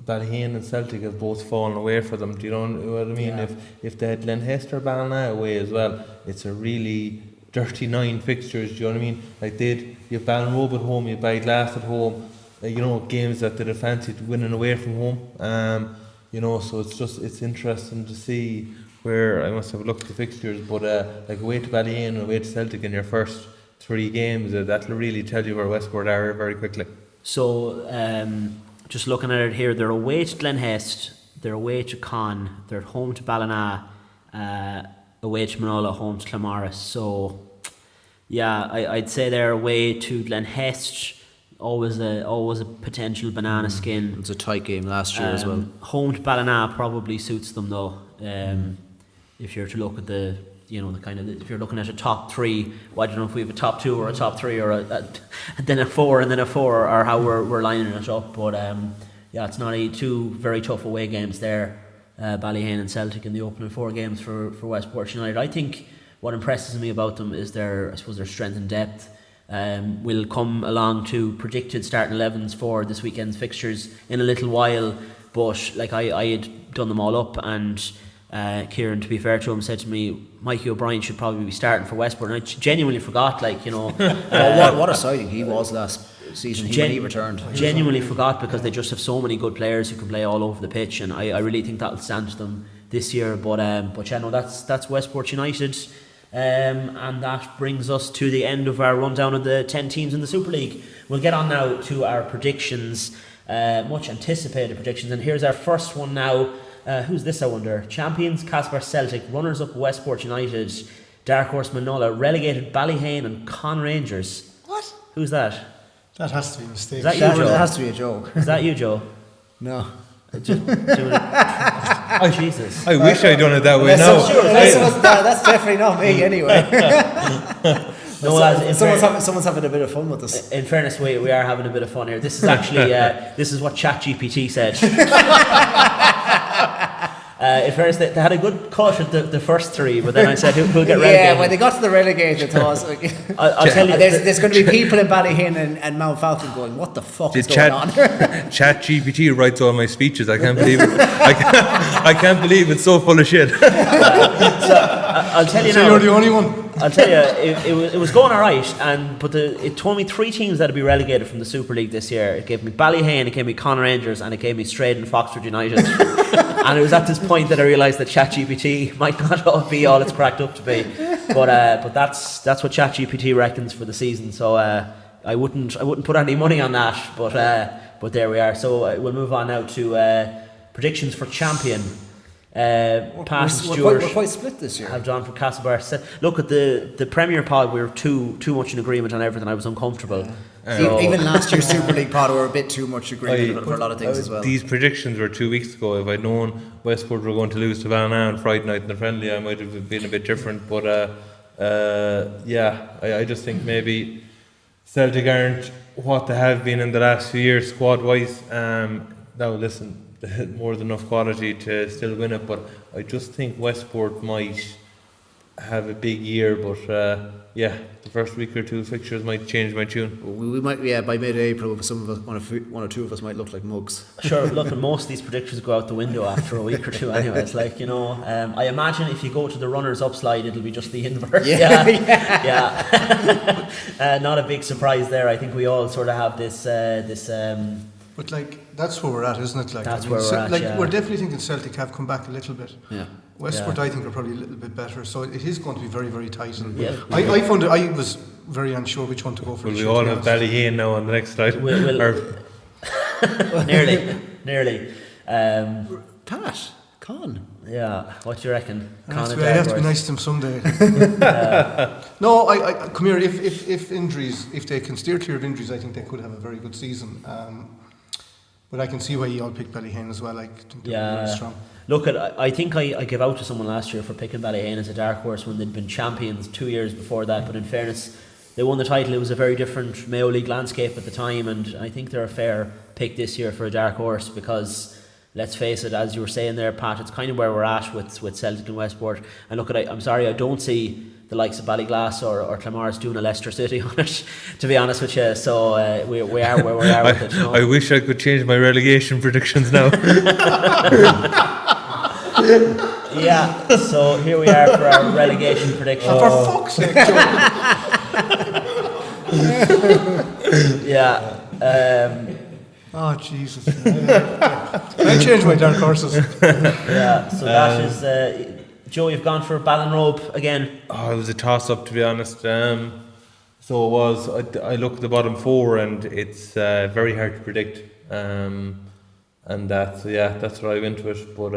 Ballyheane and Celtic have both fallen away for them. Do you know what I mean? Yeah. If they had Glenhest or Ballina away as well, it's a really dirty 9 fixtures. Do you know what I mean? Like, you have Ballinrobe at home, you have Ballyglass at home. Games that they'd have fancied winning away from home. So it's interesting to see where. I must have a look at the fixtures, but like, away to Ballyheane and away to Celtic in your first 3 games, that'll really tell you where Westport are very quickly. So, just looking at it here, they're away to Glenhest, they're away to Conn, they're home to Ballina, away to Manulla, home to Claremorris. So, yeah, I'd say they're away to Glenhest, always a potential banana skin. It was a tight game last year as well. Home to Ballina probably suits them though. If you're to look at the if you're looking at a top 3, well, I don't know if we have a top 2 or a top 3 or then a 4 and then a 4, or how we're lining it up. But it's not 2 very tough away games there. Ballyheane and Celtic in the opening 4 games for Westport United. I think what impresses me about them is their strength and depth. We'll come along to predicted starting 11s for this weekend's fixtures in a little while, but like, I had done them all up, and Kieran, to be fair to him, said to me, Mikey O'Brien should probably be starting for Westport, and I genuinely forgot, what a sighting he was last season when he returned. Genuinely forgot, because they just have so many good players who can play all over the pitch, and I really think that'll stand to them this year. But that's Westport United. And that brings us to the end of our rundown of the 10 teams in the Super League. We'll get on now to our predictions, much anticipated predictions, and here's our first one now. Who's this, I wonder? Champions Castlebar Celtic, runners-up Westport United, Dark Horse Manulla, relegated Ballyheane and Conn Rangers. What? Who's that? That has to be a mistake. Is that you, Joe? That has to be a joke. Is that you, Joe? No. Jesus. I wish I'd done it that way. That's definitely not me anyway. No, lads, Someone's having a bit of fun with us. in fairness, we are having a bit of fun here. This is actually this is what ChatGPT said. In fairness, they had a good cut at the first three, but then I said who'll get relegated. Yeah, when they got to the relegated, I was like, I'll tell you, there's going to be people in Ballyheane and Mount Falcon going, what the fuck is going on? ChatGPT writes all my speeches. I can't believe it. I can't believe it's so full of shit. so I'll tell you So now. you're the only one. I'll tell you, it was going alright, but it told me 3 teams that'd be relegated from the Super League this year. It gave me Ballyheane, it gave me Conn Rangers, and it gave me Strayed and Westport United. And it was at this point that I realised that ChatGPT might not be all it's cracked up to be. But that's what ChatGPT reckons for the season. So I wouldn't put any money on that. But there we are. So we'll move on now to predictions for champion. Pat and Stuart we're quite split this year. have drawn for Castlebar. Look at the Premier pod. We were too much in agreement on everything. I was uncomfortable. So, Even last year's Super League pod were a bit too much agreement for a lot of things as well. These predictions were 2 weeks ago. If I'd known Westport were going to lose to Ballina on Friday night in the friendly, I might have been a bit different. But I just think maybe Celtic aren't what they have been in the last few years squad wise. Now listen, they had more than enough quality to still win it, but I just think Westport might have a big year. But the first week or two fixtures might change my tune. We might, by mid-April, some of us, one or two of us might look like mugs. sure, look, and most of these predictions go out the window after a week or two anyway. It's like, I imagine if you go to the runners-up slide, it'll be just the inverse. Yeah. Not a big surprise there. I think we all sort of have this But that's where we're at, isn't it? That's where we're at, yeah. We're definitely thinking Celtic have come back a little bit. Yeah. Westport, I think, are probably a little bit better. So it is going to be very, very tight. And Yeah. I found it. I was very unsure which one to go for. Will this we year, all to be have honest. Ballyheane now on the next slide? nearly. Pat, Con. Yeah, what do you reckon? I Conn and have to be Jaguars? nice to them someday. No, I come here. If injuries, if they can steer clear of injuries, I think they could have a very good season. But I can see why you all picked Ballyheane as well. I think they're very strong. Look, I think I gave out to someone last year for picking Ballyheane as a dark horse when they'd been champions 2 years before that. But in fairness, they won the title. It was a very different Mayo League landscape at the time, and I think they're a fair pick this year for a dark horse because, let's face it, as you were saying there, Pat, it's kind of where we're at with Celtic and Westport. And look, I'm sorry, I don't see the likes of Ballyglass or Claremorris doing a Leicester City on it, to be honest with you. So we are where we are with it. I wish I could change my relegation predictions now. Yeah, so here we are for our relegation prediction. For fuck's sake, Joe. Yeah. Oh, Jesus. I changed my dark horses. Yeah, so that is... Joe, you've gone for Ballinrobe again. It was a toss-up, to be honest. So it was. I look at the bottom 4, and it's very hard to predict. And that's what I went with. But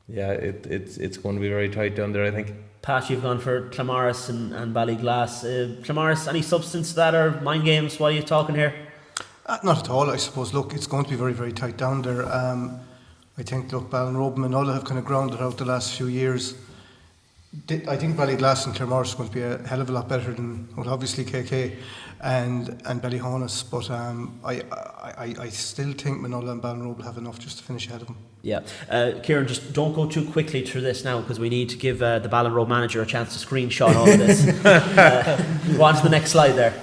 it's going to be very tight down there, I think. Pat, you've gone for Claremorris and Ballyglass. Claremorris, any substance to that or mind games while you're talking here? Not at all, I suppose. Look, it's going to be very, very tight down there. I think, Ballinrobe and Manulla have kind of grounded out the last few years. I think Ballyglass and Claremorris are going to be a hell of a lot better than, obviously KK and Ballyhonas. But I still think Manulla and Ballinrobe have enough just to finish ahead of them. Yeah. Kieran, just don't go too quickly through this now because we need to give the Ballinrobe manager a chance to screenshot all of this. Go on to the next slide there.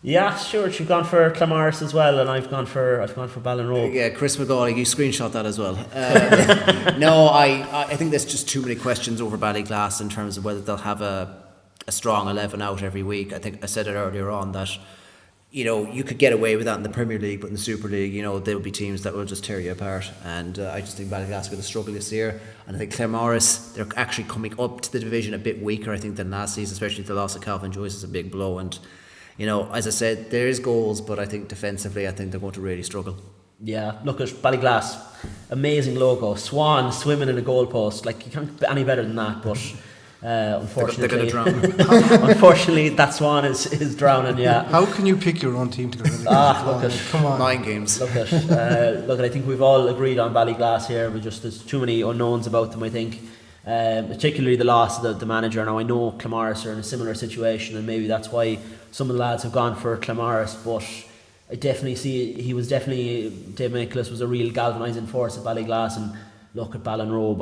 Yeah, sure. You've gone for Claremorris as well, and I've gone for Ballinrobe. Yeah, Chris McGauley, you screenshot that as well. No, I think there's just too many questions over Ballyglass in terms of whether they'll have a strong 11 out every week. I think I said it earlier on that, you could get away with that in the Premier League, but in the Super League, there will be teams that will just tear you apart. And I just think Ballyglass are going to struggle this year. And I think Claremorris, they're actually coming up to the division a bit weaker, I think, than last season, especially the loss of Calvin Joyce is a big blow. And as I said, there is goals, but I think defensively, I think they're going to really struggle. Yeah, look at Ballyglass, amazing logo, swan swimming in a goalpost. Like, you can't be any better than that. But unfortunately, they're going to drown. Unfortunately, that swan is drowning. Yeah. How can you pick your own team to go relegated? Look at Come on. Mind games. Look at I think we've all agreed on Ballyglass here. There's too many unknowns about them. I think. particularly the loss of the manager. Now I know Claremorris are in a similar situation, and maybe that's why some of the lads have gone for Claremorris, but I definitely see Dave Nicholas was a real galvanising force at Ballyglass. And look at Ballinrobe,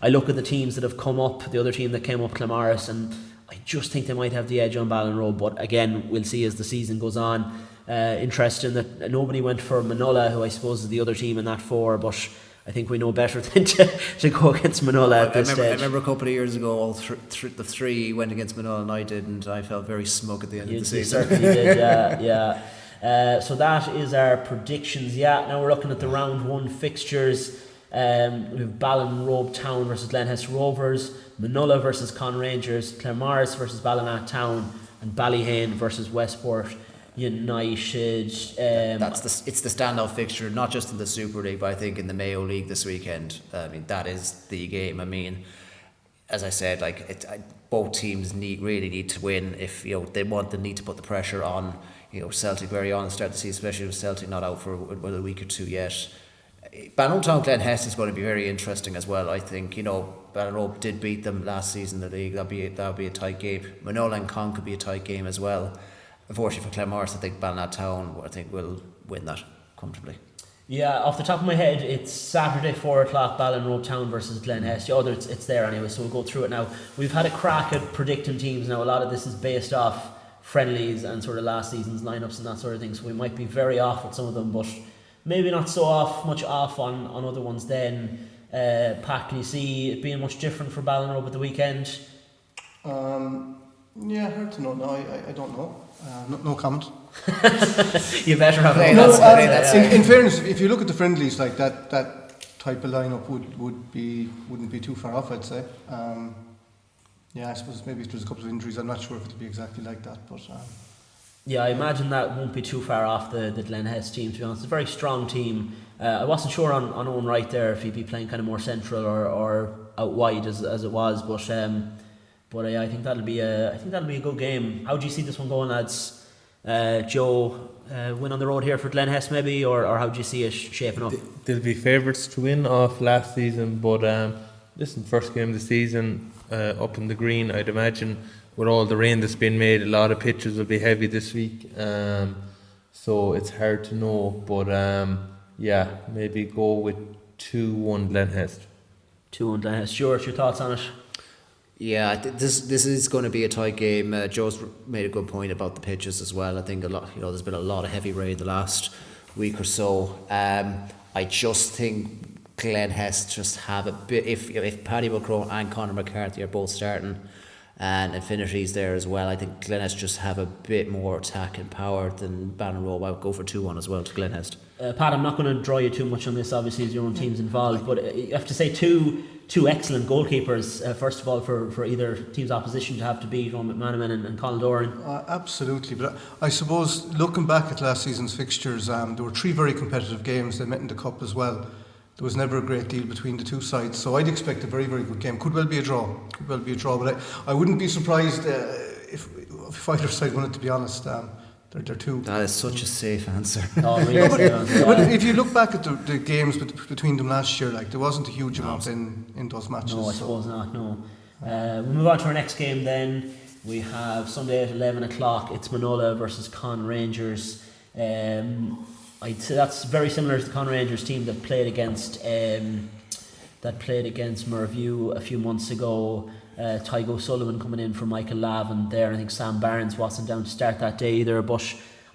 I look at the teams that have come up, the other team that came up, Claremorris, and I just think they might have the edge on Ballinrobe. But again, we'll see as the season goes on. Interesting that nobody went for Manulla, who I suppose is the other team in that 4, but I think we know better than to go against Manulla at this stage. I remember a couple of years ago, all the 3 went against Manulla and I didn't. I felt very smug at the end of the season. You certainly did, yeah. So that is our predictions. Now we're looking at the round 1 fixtures. We have Ballinrobe Town versus Glenhest Rovers, Manulla versus Conn Rangers, Claremorris versus Ballina Town, and Ballyheane versus Westport United. It's the standout fixture, not just in the Super League, but I think in the Mayo League this weekend. I mean, that is the game. I mean, as I said, both teams really need to win if they need to put the pressure on. Celtic very on the start of the season, especially with Celtic not out for a week or 2 yet. Ballinrobe Town Glenhest is going to be very interesting as well. I think Ballinrobe did beat them last season in the league. That'll be a tight game. Manulla and Conn could be a tight game as well. Unfortunately for Claremorris, I think Ballina Town will win that comfortably. Yeah, off the top of my head, it's Saturday 4 o'clock, Ballinrobe Town versus Glenhest. It's there anyway, so we'll go through it now. We've had a crack at predicting teams now. A lot of this is based off friendlies and sort of last season's lineups and that sort of thing, so we might be very off with some of them, but maybe not so much off on other ones then. Pat, can you see it being much different for Ballinrobe at the weekend? Yeah, hard to know. No, I don't know. No comment. You better have in fairness, if you look at the friendlies, like that type of lineup wouldn't be too far off, I'd say. I suppose maybe if there's a couple of injuries, I'm not sure if it'll be exactly like that, but yeah, I imagine that won't be too far off the Glenhest team, to be honest. It's a very strong team. I wasn't sure on Owen Wright there if he'd be playing kind of more central or out wide as it was, but I think that'll be a good game. How do you see this one going, lads? Joe, win on the road here for Glenhest maybe, or how do you see it shaping up? They'll be favourites to win off last season, but listen, first game of the season up in the green, I'd imagine with all the rain that's been made, a lot of pitches will be heavy this week, so it's hard to know, but maybe go with 2-1 Glenhest. 2-1 Glenhest. Stuart, your thoughts on it? Yeah, this is going to be a tight game. Joe's made a good point about the pitches as well. I think there's been a lot of heavy rain the last week or so. I just think Glenhest just have a bit. If Paddy McCrone and Conor McCarthy are both starting, and Infinity's there as well, I think Glenhest just have a bit more attacking power than Ballinrobe. I'll go for 2-1 as well to Glenhest. Pat, I'm not going to draw you too much on this, obviously, as your own team's involved, but you have to say two excellent goalkeepers, first of all, for either team's opposition to have to beat Ron McManaman and Colin Doran. Absolutely, but I suppose looking back at last season's fixtures, there were 3 very competitive games. They met in the Cup as well. There was never a great deal between the 2 sides, so I'd expect a very, very good game. Could well be a draw, but I wouldn't be surprised if either side won it, to be honest. They're 2. That is such a safe answer. Oh, really? But if you look back at the games between them last year, there wasn't a huge amount in those matches. No, I suppose not, no. We'll move on to our next game then. We have Sunday at 11 o'clock. It's Manulla versus Conn Rangers. I'd say that's very similar to the Conn Rangers team that played against Merview a few months ago. Tygo Sullivan coming in for Michael Lavin there. I think Sam Barnes wasn't down to start that day either, but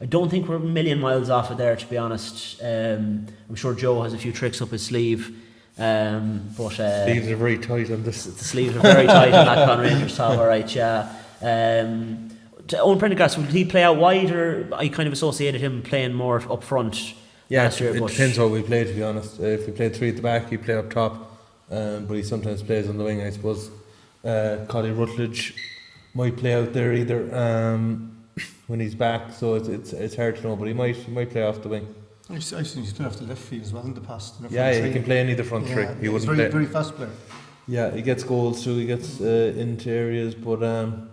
I don't think we're a million miles off it there, to be honest. I'm sure Joe has a few tricks up his sleeve. Sleeves are very tight on this. The sleeves are very tight on that Conn Rangers top, alright, yeah. Owen Prendergast, will he play out wide, or I kind of associated him playing more up front last year? It depends how we play, to be honest. If we played 3 at the back, he played up top, but he sometimes plays on the wing, I suppose. Collie Rutledge might play out there either when he's back, so it's hard to know, but he might play off the wing. I've seen he's played off the left field as well in the past. He can play in either front 3. He wouldn't play. Very fast player. Yeah, he gets goals too. He gets into areas, but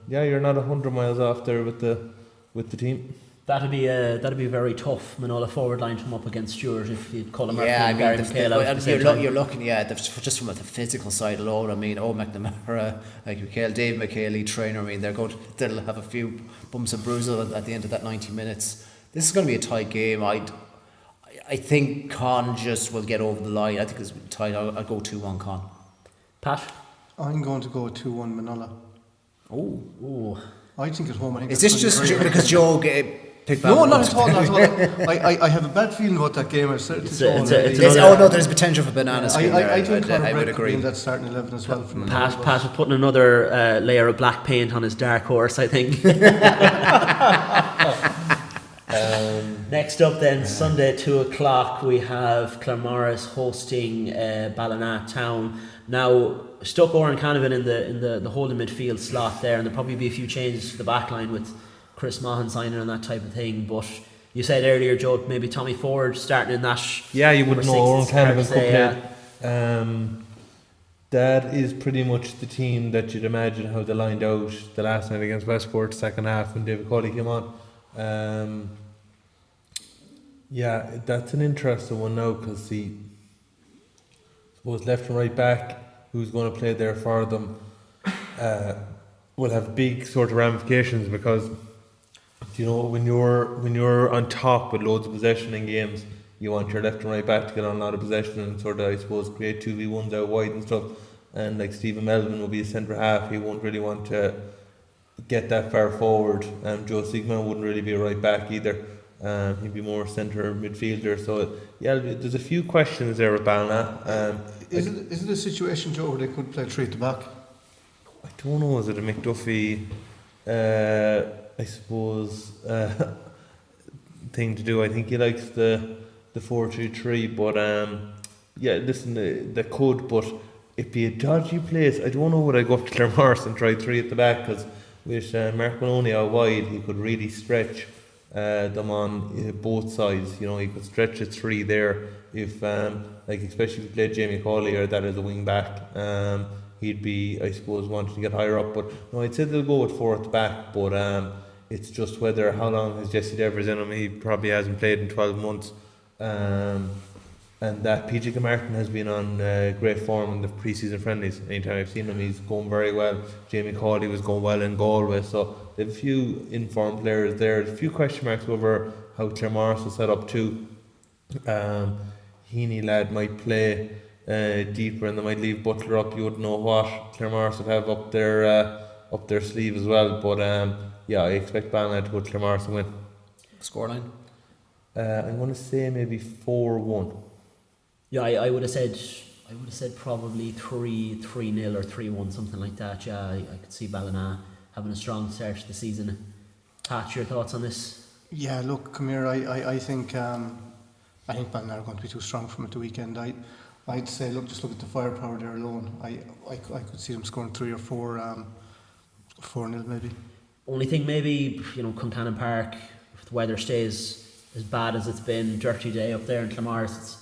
you're not 100 miles off there with the team. That'd be a very tough Manulla forward line to come up against Stuart if you'd call him. Yeah, I mean, you're looking, yeah, just from the physical side alone. I mean, McNamara, like McHale, Dave McHale, lead trainer. I mean, they'll have a few bumps and bruises at the end of that 90 minutes. This is going to be a tight game. I think Conn just will get over the line. I think it's tight. I'll go 2-1 Conn. Pat? I'm going to go 2-1 Manulla. Oh. I think at home. I think is this just because Joe picked No, not at all. I have a bad feeling about that game. There's potential for bananas. I think I would agree. In that starting 11 as well. From Pat is putting another layer of black paint on his dark horse, I think. Next up then, Sunday 2:00, we have Claremorris hosting Ballina Town. Now, stuck Oran Canavan in the holding midfield slot there, and there'll probably be a few changes to the back line with Chris Mahan signing and that type of thing. But you said earlier, Joe, maybe Tommy Ford starting in that. Yeah, you wouldn't know Oran Canavan could play. Yeah. That is pretty much the team that you'd imagine how they lined out the last night against Westport, second half when David Cawley came on. Yeah, that's an interesting one now because suppose left and right back, who's going to play there for them, will have big sort of ramifications because when you're on top with loads of possession in games, you want your left and right back to get on a lot of possession and sort of, I suppose, create 2v1s out wide and stuff. And like Stephen Melvin will be a centre half, he won't really want to get that far forward. Joe Sigmund wouldn't really be a right back either. He'd be more centre midfielder. So yeah, there's a few questions there with Ballina. Is it a situation, Joe, where they could play 3 at the back? I don't know. Is it a McDuffie? I suppose thing to do. I think he likes the 4-2-3, but yeah, listen, they could, but it'd be a dodgy place. I don't know would I go up to Claremorris and try 3 at the back because with Mark Maloney out wide, he could really stretch them on both sides. He could stretch a 3 there if especially if you played Jamie Cawley or that as a wing back. He'd be, I suppose, wanting to get higher up, but no, I'd say they'll go with 4 at the back, but it's just how long has Jesse Devers in him. He probably hasn't played in 12 months, and that PJ Martin has been on great form in the pre-season friendlies. Anytime I've seen him, he's going very well. Jamie Cawley was going well in Galway, so they have a few informed players there. There's a few question marks over how Claremorris will set up too. Heaney lad might play deeper and they might leave Butler up. You wouldn't know what Claremorris would have up their sleeve as well, but yeah, I expect Ballina to go to Claremorris and win. Scoreline? I'm going to say maybe 4-1. Yeah, I would have said probably 3-0 or 3-1, something like that. Yeah, I could see Ballina having a strong start to the season. Pat, your thoughts on this? Yeah, look, come here. I think Ballina are going to be too strong from it the weekend. I'd say just look at the firepower there alone. I could see them scoring 3 or 4 4-0 maybe. Only thing maybe, come Cannon Park, if the weather stays as bad as it's been, dirty day up there in Claremorris,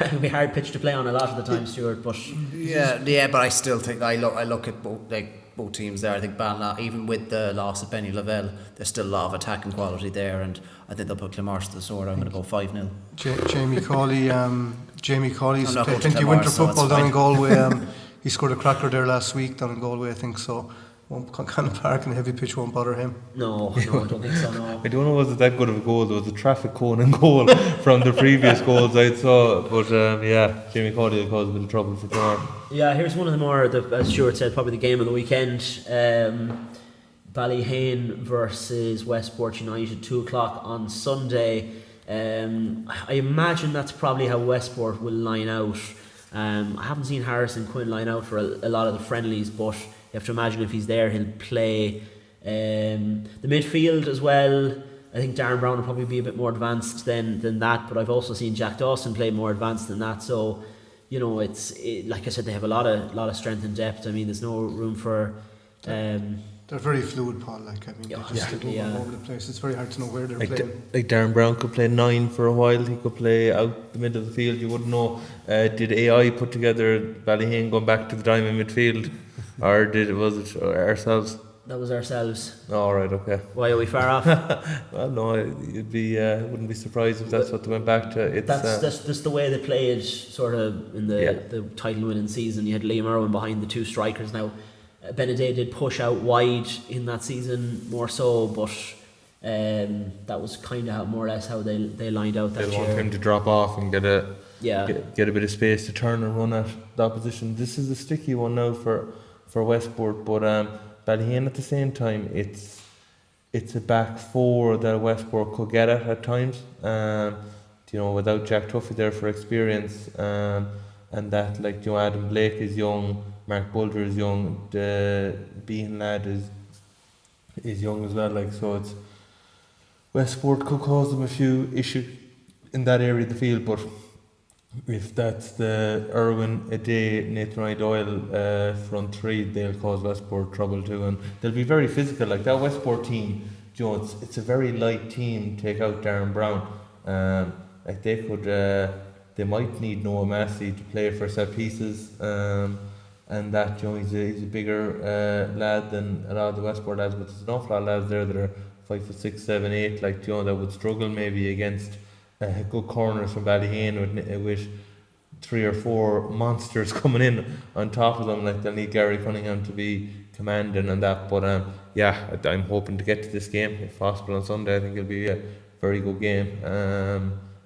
it'll be a hard pitch to play on a lot of the time, Stuart. But yeah, but I still think I look at both teams there. I think Ballina, even with the loss of Benny Lavelle, there's still a lot of attacking quality there, and I think they'll put Claremorris to the sword. I'm going to go 5-0. Jamie Cawley's played plenty of winter football down in Galway. He scored a cracker there last week down in Galway, I think so. Cannon Park and a heavy pitch won't bother him. No, I don't think so, no. I don't know, was it that good of a goal? There was a traffic cone and goal from the previous goals I saw, but yeah, Jamie Cawley will cause a bit of trouble for tomorrow. Yeah, here's one of the more, as Stuart said, probably the game of the weekend. Ballyheane versus Westport United, 2:00 on Sunday. I imagine that's probably how Westport will line out. I haven't seen Harrison Quinn line out for a lot of the friendlies, but you have to imagine if he's there, he'll play. The midfield as well, I think Darren Brown will probably be a bit more advanced than that, but I've also seen Jack Dawson play more advanced than that, so it's like I said, they have a lot of strength and depth. I mean, there's no room for they're very fluid, Paul. They just stick all over the place. It's very hard to know where they're playing. Like Darren Brown could play 9 for a while. He could play out the middle of the field. You wouldn't know. Did AI put together Ballyheane going back to the diamond midfield, or was it ourselves? That was ourselves. All right, okay. Why are we far off? Well, no, you'd be wouldn't be surprised if that's what they went back to. It's That's just the way they played, sort of in the title-winning season. You had Liam Irwin behind the two strikers. Now, Benedet did push out wide in that season more so, but that was kind of more or less how they lined out that they year. want him to drop off and get a bit of space to turn and run at the opposition. This is a sticky one now for Westport, but Ballyheane at the same time, it's a back four that Westport could get at times. Without Jack Tuffy there for experience, and that Adam Blake is young, Mark Bulger is young, the Behan lad is young as well. So it's Westport could cause them a few issues in that area of the field, but if that's the Irwin, Ade, Nathan Doyle front three, they'll cause Westport trouble too, and they'll be very physical. Like that Westport team, it's a very light team. Take out Darren Brown, they could, they might need Noah Massey to play for set pieces, and that he's a bigger lad than a lot of the Westport lads, but there's an awful lot of lads there that are 5'6", 7', 8", that would struggle maybe against good corners from Ballyheane with 3 or 4 monsters coming in on top of them. They'll need Gary Cunningham to be commanding and that. But I'm hoping to get to this game if possible on Sunday. I think it'll be a very good game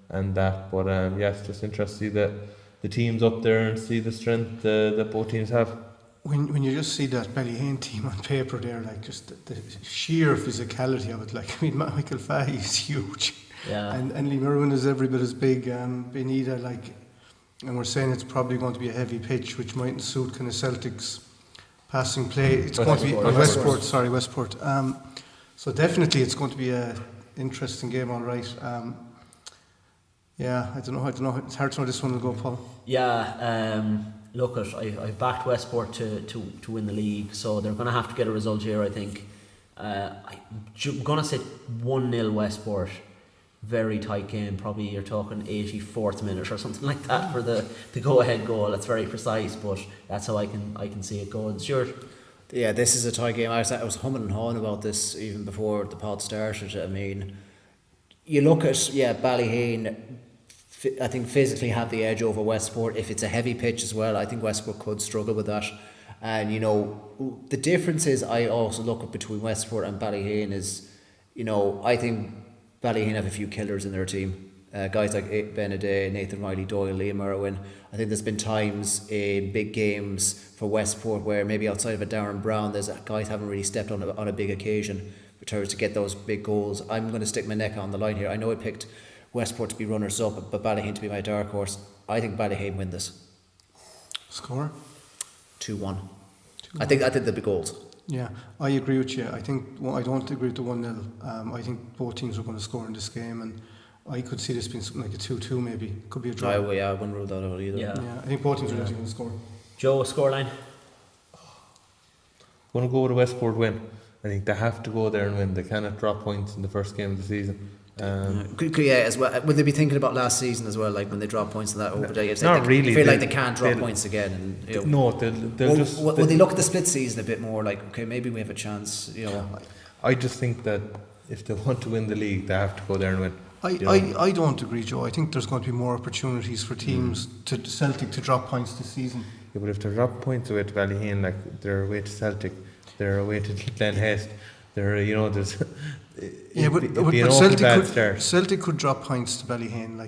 and that. But it's just interesting to see the teams up there and see the strength that both teams have. When you just see that Ballyheane team on paper there, just the sheer physicality of it, Michael Fahey is huge. Yeah. And Liam Irwin is every bit as big. Benita, and we're saying it's probably going to be a heavy pitch, which mightn't suit kind of Celtic's passing play. It's going to be Westport. So definitely it's going to be a interesting game. All right. I don't know. It's hard to know this one will go, Paul. Yeah. Look, I've backed Westport to win the league, so they're going to have to get a result here. I think. I'm going to say 1-0 Westport. Very tight game. Probably you're talking 84th minute or something like that for the go-ahead goal. That's very precise, but that's how I can see it going. Stuart. Yeah, this is a tight game. I was humming and hawing about this even before the pod started. I mean, you look at Ballyheane. I think physically have the edge over Westport. If it's a heavy pitch as well, I think Westport could struggle with that. And the difference is, I also look at between Westport and Ballyheane is, I think Ballyheane have a few killers in their team. Guys like Benedet, Nathan Riley, Doyle, Liam Irwin. I think there's been times in big games for Westport where maybe outside of a Darren Brown, there's guys haven't really stepped on a big occasion to get those big goals. I'm going to stick my neck on the line here. I know I picked Westport to be runners up, but Ballyheane to be my dark horse. I think Ballyheane win this. Score? 2-1. I think there'll be goals. Yeah, I agree with you. I don't agree with the 1-0. I think both teams are going to score in this game, and I could see this being something like a 2-2 maybe. Could be a draw. I wouldn't rule that out either. Yeah, I think both teams are going to score. Joe, scoreline? Going to go with a Westport win. I think they have to go there and win. They cannot drop points in the first game of the season. As well. Would they be thinking about last season as well, like when they drop points in that over there? Not really. They feel like they can't drop points again. And, no, they'll just. Will they look at the split season a bit more like, okay, maybe we have a chance? I just think that if they want to win the league, they have to go there and win. I don't agree, Joe. I think there's going to be more opportunities for teams to Celtic to drop points this season. Yeah, but if they drop points away to Ballyheane, like they're away to Celtic, they're away to Glenhest, there's. But Celtic could drop points to Ballyheane. I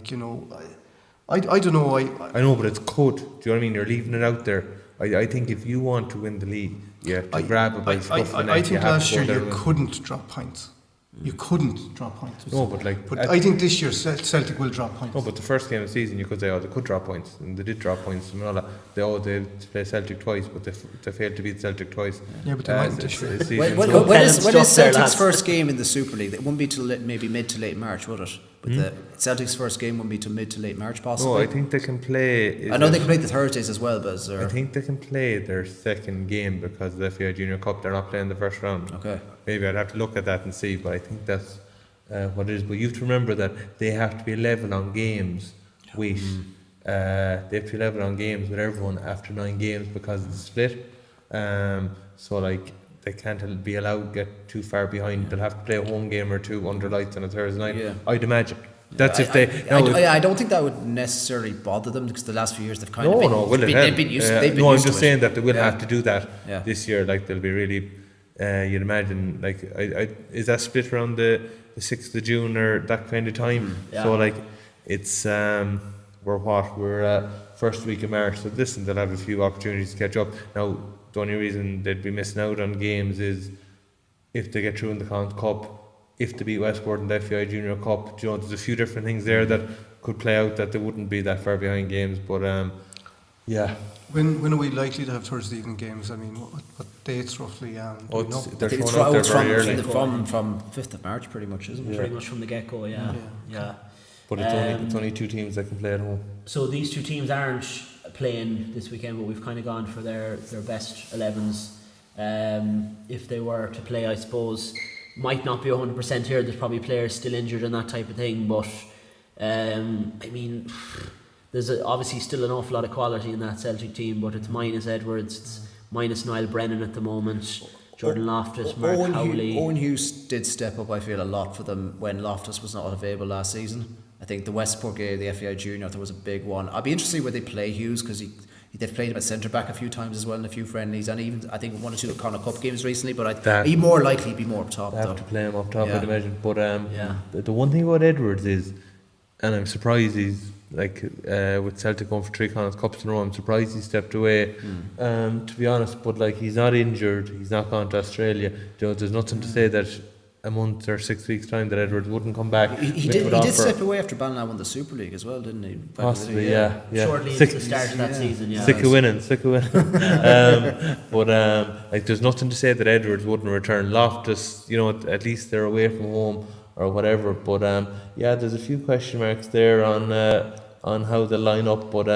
don't know. I know, but it's could. Do you know what I mean? You're leaving it out there. I think if you want to win the league, you have to grab it by the scuff of the neck. I think last year you couldn't drop points. You couldn't drop points. No, but I think this year Celtic will drop points. No, but the first game of the season you could say, they could drop points, and they did drop points. Manulla, they play Celtic twice, but they failed to beat Celtic twice. Yeah, but they might this year. When is Celtic's first game in the Super League? It won't be till maybe mid to late March, would it? But the Celtic's first game won't be till mid to late March, possibly. No, I think they can play. I know they can play the Thursdays as well, but I think they can play their second game because of the FAI Junior Cup. They're not playing the first round. Okay. Maybe I'd have to look at that and see, but I think that's what it is. But you have to remember that they have to be level on games with they have to be level on games with everyone after 9 games because of the split. So they can't be allowed to get too far behind. They'll have to play a home game or two under lights on a Thursday night. Yeah. I'd imagine. That's I, if they. I don't think that would necessarily bother them because the last few years they've kind of been. They've been used. They've been I'm used just to saying it. that they will Yeah. have to do that Yeah. this year. Like they'll be really. You'd imagine like is that split around the 6th of June or that kind of time? Yeah. So like it's we're first week of March. So listen, they'll have a few opportunities to catch up. Now the only reason they'd be missing out on games is if they get through in the Conn Cup. If they beat Westport in the FAI Junior Cup, there's a few different things there that could play out that they wouldn't be that far behind games. But yeah. When are we likely to have Thursday evening games? I mean, what dates roughly? They're I think thrown it's out there from, very early. from 5th of March, pretty much, isn't it? Pretty much from the get-go, yeah. But it's only 2 teams that can play at home. So these 2 teams aren't playing this weekend, but we've kind of gone for their best 11s. If they were to play, I suppose, might not be 100% here. There's probably players still injured and that type of thing. But I mean, there's obviously still an awful lot of quality in that Celtic team. But it's minus Edwards, it's minus Niall Brennan at the moment. Jordan Loftus, Mark Howley. Owen Hughes did step up, I feel, a lot for them when Loftus was not available last season. I think the Westport game, the FAI Junior, there was a big one. I'd be interested where they play Hughes because they've played him at centre back a few times as well in a few friendlies, and even I think 1 or 2 Conn Cup games recently. But he'd more likely be more up top. They have to play him up top, Yeah. I'd imagine. But the one thing about Edwards is, and I'm surprised he's like with Celtic going for 3 Conn Cups in a row, I'm surprised he stepped away. To be honest, but like he's not injured, he's not gone to Australia. There's nothing to say that a month or 6 weeks time that Edwards wouldn't come back. He did step away after Ballina won the Super League as well, didn't he? Possibly, yeah. Shortly into the start of that season, yeah. Sick of winning. But like, there's nothing to say that Edwards wouldn't return. Loftus, at least they're away from home or whatever. But there's a few question marks there on how they line up. But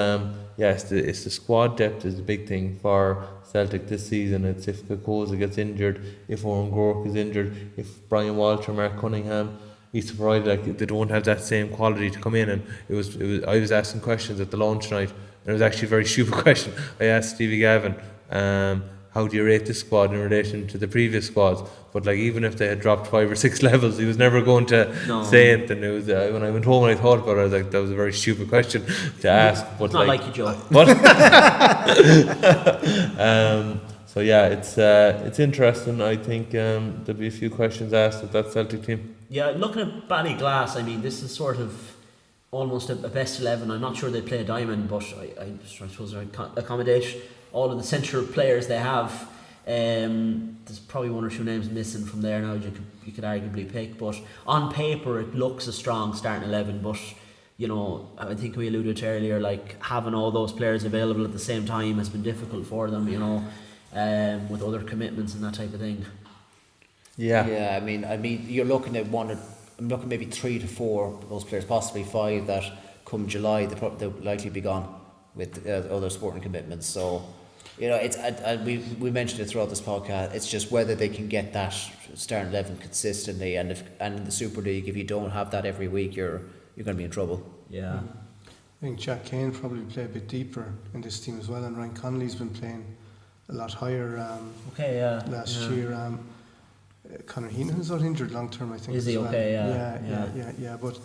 it's the squad depth is the big thing for Celtic this season. It's if Kokoza gets injured, if Owen Gork is injured, if Brian Walter, Mark Cunningham, he's provided like they don't have that same quality to come in. And it was I was asking questions at the launch night, and it was actually a very stupid question. I asked Stevie Gavin, how do you rate this squad in relation to the previous squads? But like even if they had dropped 5 or 6 levels, he was never going to say anything. It was when I went home and I thought about it, I was like, that was a very stupid question to ask. But it's not like you, Joe. What? So it's interesting. I think there'll be a few questions asked of that Celtic team. Yeah, looking at Ballyglass, I mean, this is sort of almost a best 11. I'm not sure they play a diamond, but I suppose they accommodate all of the central players they have. There's probably 1 or 2 names missing from there now you could arguably pick, but on paper it looks a strong starting 11. But I think we alluded to earlier, like having all those players available at the same time has been difficult for them, with other commitments and that type of thing. Yeah. I mean, you're looking at I'm looking maybe 3 to 4 of those players, possibly 5 that come July they'll likely be gone with other sporting commitments. So, it's we mentioned it throughout this podcast. It's just whether they can get that starting 11 consistently, and in the Super League, if you don't have that every week, you're going to be in trouble. Yeah. I think Jack Kane probably play a bit deeper in this team as well, and Ryan Connolly's been playing a lot higher. Last year, Conor Heenan's not injured long term, I think. Is he well. okay? Yeah. But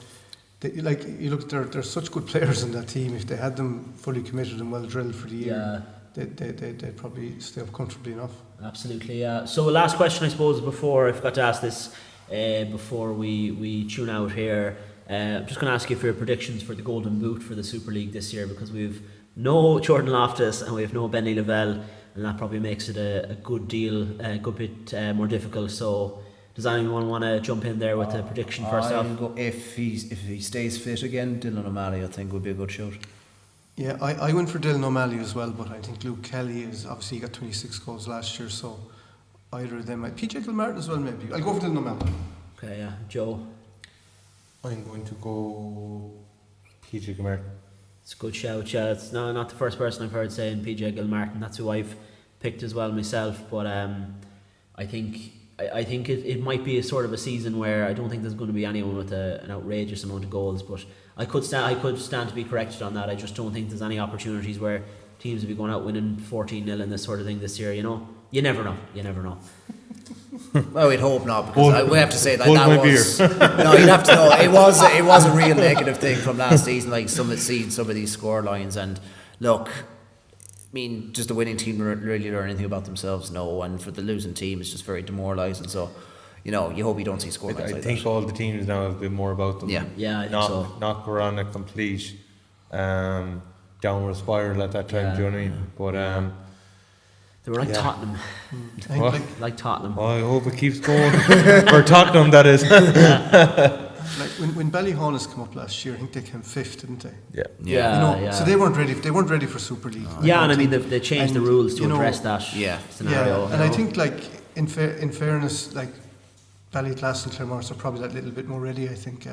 you look, they're such good players in that team. If they had them fully committed and well drilled for the year, they'd probably stay up comfortably enough. Absolutely, yeah. So last question, I suppose, before I forgot to ask this, before we tune out here. I'm just going to ask you for your predictions for the Golden Boot for the Super League this year, because we've no Jordan Loftus and we have no Benny Lavelle, and that probably makes it a good bit more difficult. So does anyone want to jump in there with a prediction first off? If he stays fit again, Dylan O'Malley I think would be a good shout. Yeah, I went for Dylan O'Malley as well, but I think Luke Kelly is obviously, he got 26 goals last year, so either of them. PJ Gilmartin as well, maybe. I'll go for Dylan O'Malley. Okay, yeah. Joe? I'm going to go PJ Gilmartin. It's a good shout, yeah. It's not the first person I've heard saying PJ Gilmartin. That's who I've picked as well myself. But I think it might be a sort of a season where I don't think there's going to be anyone with an outrageous amount of goals. But I could stand to be corrected on that. I just don't think there's any opportunities where teams will be going out winning 14-0 and this sort of thing this year. You never know. You never know. Well, we'd hope not, because we have to say that Hold that my was no. You'd have to know it was a real negative thing from last season. Like some of these score lines, and look, I mean, just the winning team really learn anything about themselves? No, and for the losing team, it's just very demoralising. So, you hope you don't see score lines I like think that. all the teams now have been more about them. Yeah, I think not so. not go on a complete downward spiral at that time. Yeah, Do you know what I mean? But They were like Yeah. Tottenham. I think What? Like Tottenham. I hope it keeps going. For Tottenham, that is. like when Ballyheane has come up last year, I think they came 5th, didn't they? Yeah. Yeah. So they weren't ready. They weren't ready for Super League. Yeah, and I mean think. they changed the And, rules to you know, address that scenario. Yeah, and I think like in fairness, like Ballyglass and Claremorris are probably that little bit more ready. I think.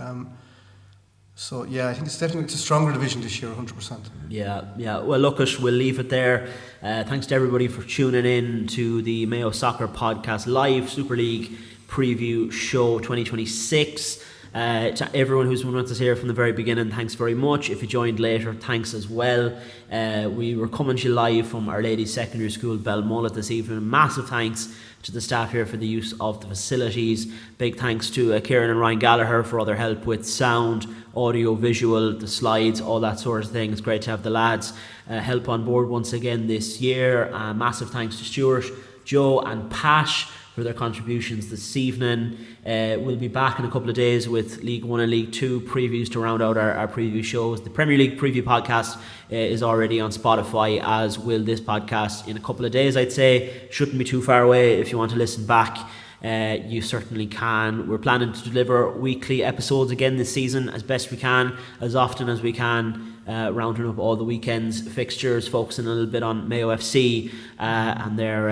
So yeah, I think it's a stronger division this year, 100%. Yeah. Well, look, we'll leave it there. Thanks to everybody for tuning in to the Mayo Soccer Podcast live Super League preview show 2026. To everyone who's been with us here from the very beginning, thanks very much. If you joined later, thanks as well. We were coming to you live from Our Lady Secondary School, Belmullet this evening. Massive thanks to the staff here for the use of the facilities. Big thanks to Kieran and Ryan Gallagher for all their help with sound, audio, visual, the slides, all that sort of thing. It's great to have the lads help on board once again this year. Massive thanks to Stuart, Joe and Pash for their contributions this evening. We'll be back in a couple of days with League 1 and League 2 previews to round out our preview shows. The Premier League preview podcast is already on Spotify, as will this podcast in a couple of days, I'd say. Shouldn't be too far away. If you want to listen back, you certainly can. We're planning to deliver weekly episodes again this season as best we can, as often as we can, rounding up all the weekends fixtures, focusing a little bit on Mayo FC and their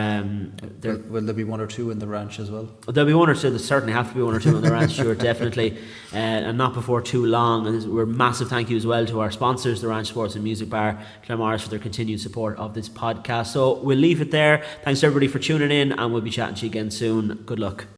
Will there be one or two in the ranch as well? there'll be one or two. There certainly have to be one or two on the ranch, sure, definitely, and not before too long. And we're massive thank you as well to our sponsors, the Ranch Sports and Music Bar, Claremorris, for their continued support of this podcast. So we'll leave it there. Thanks to everybody for tuning in, and we'll be chatting to you again soon. Good luck.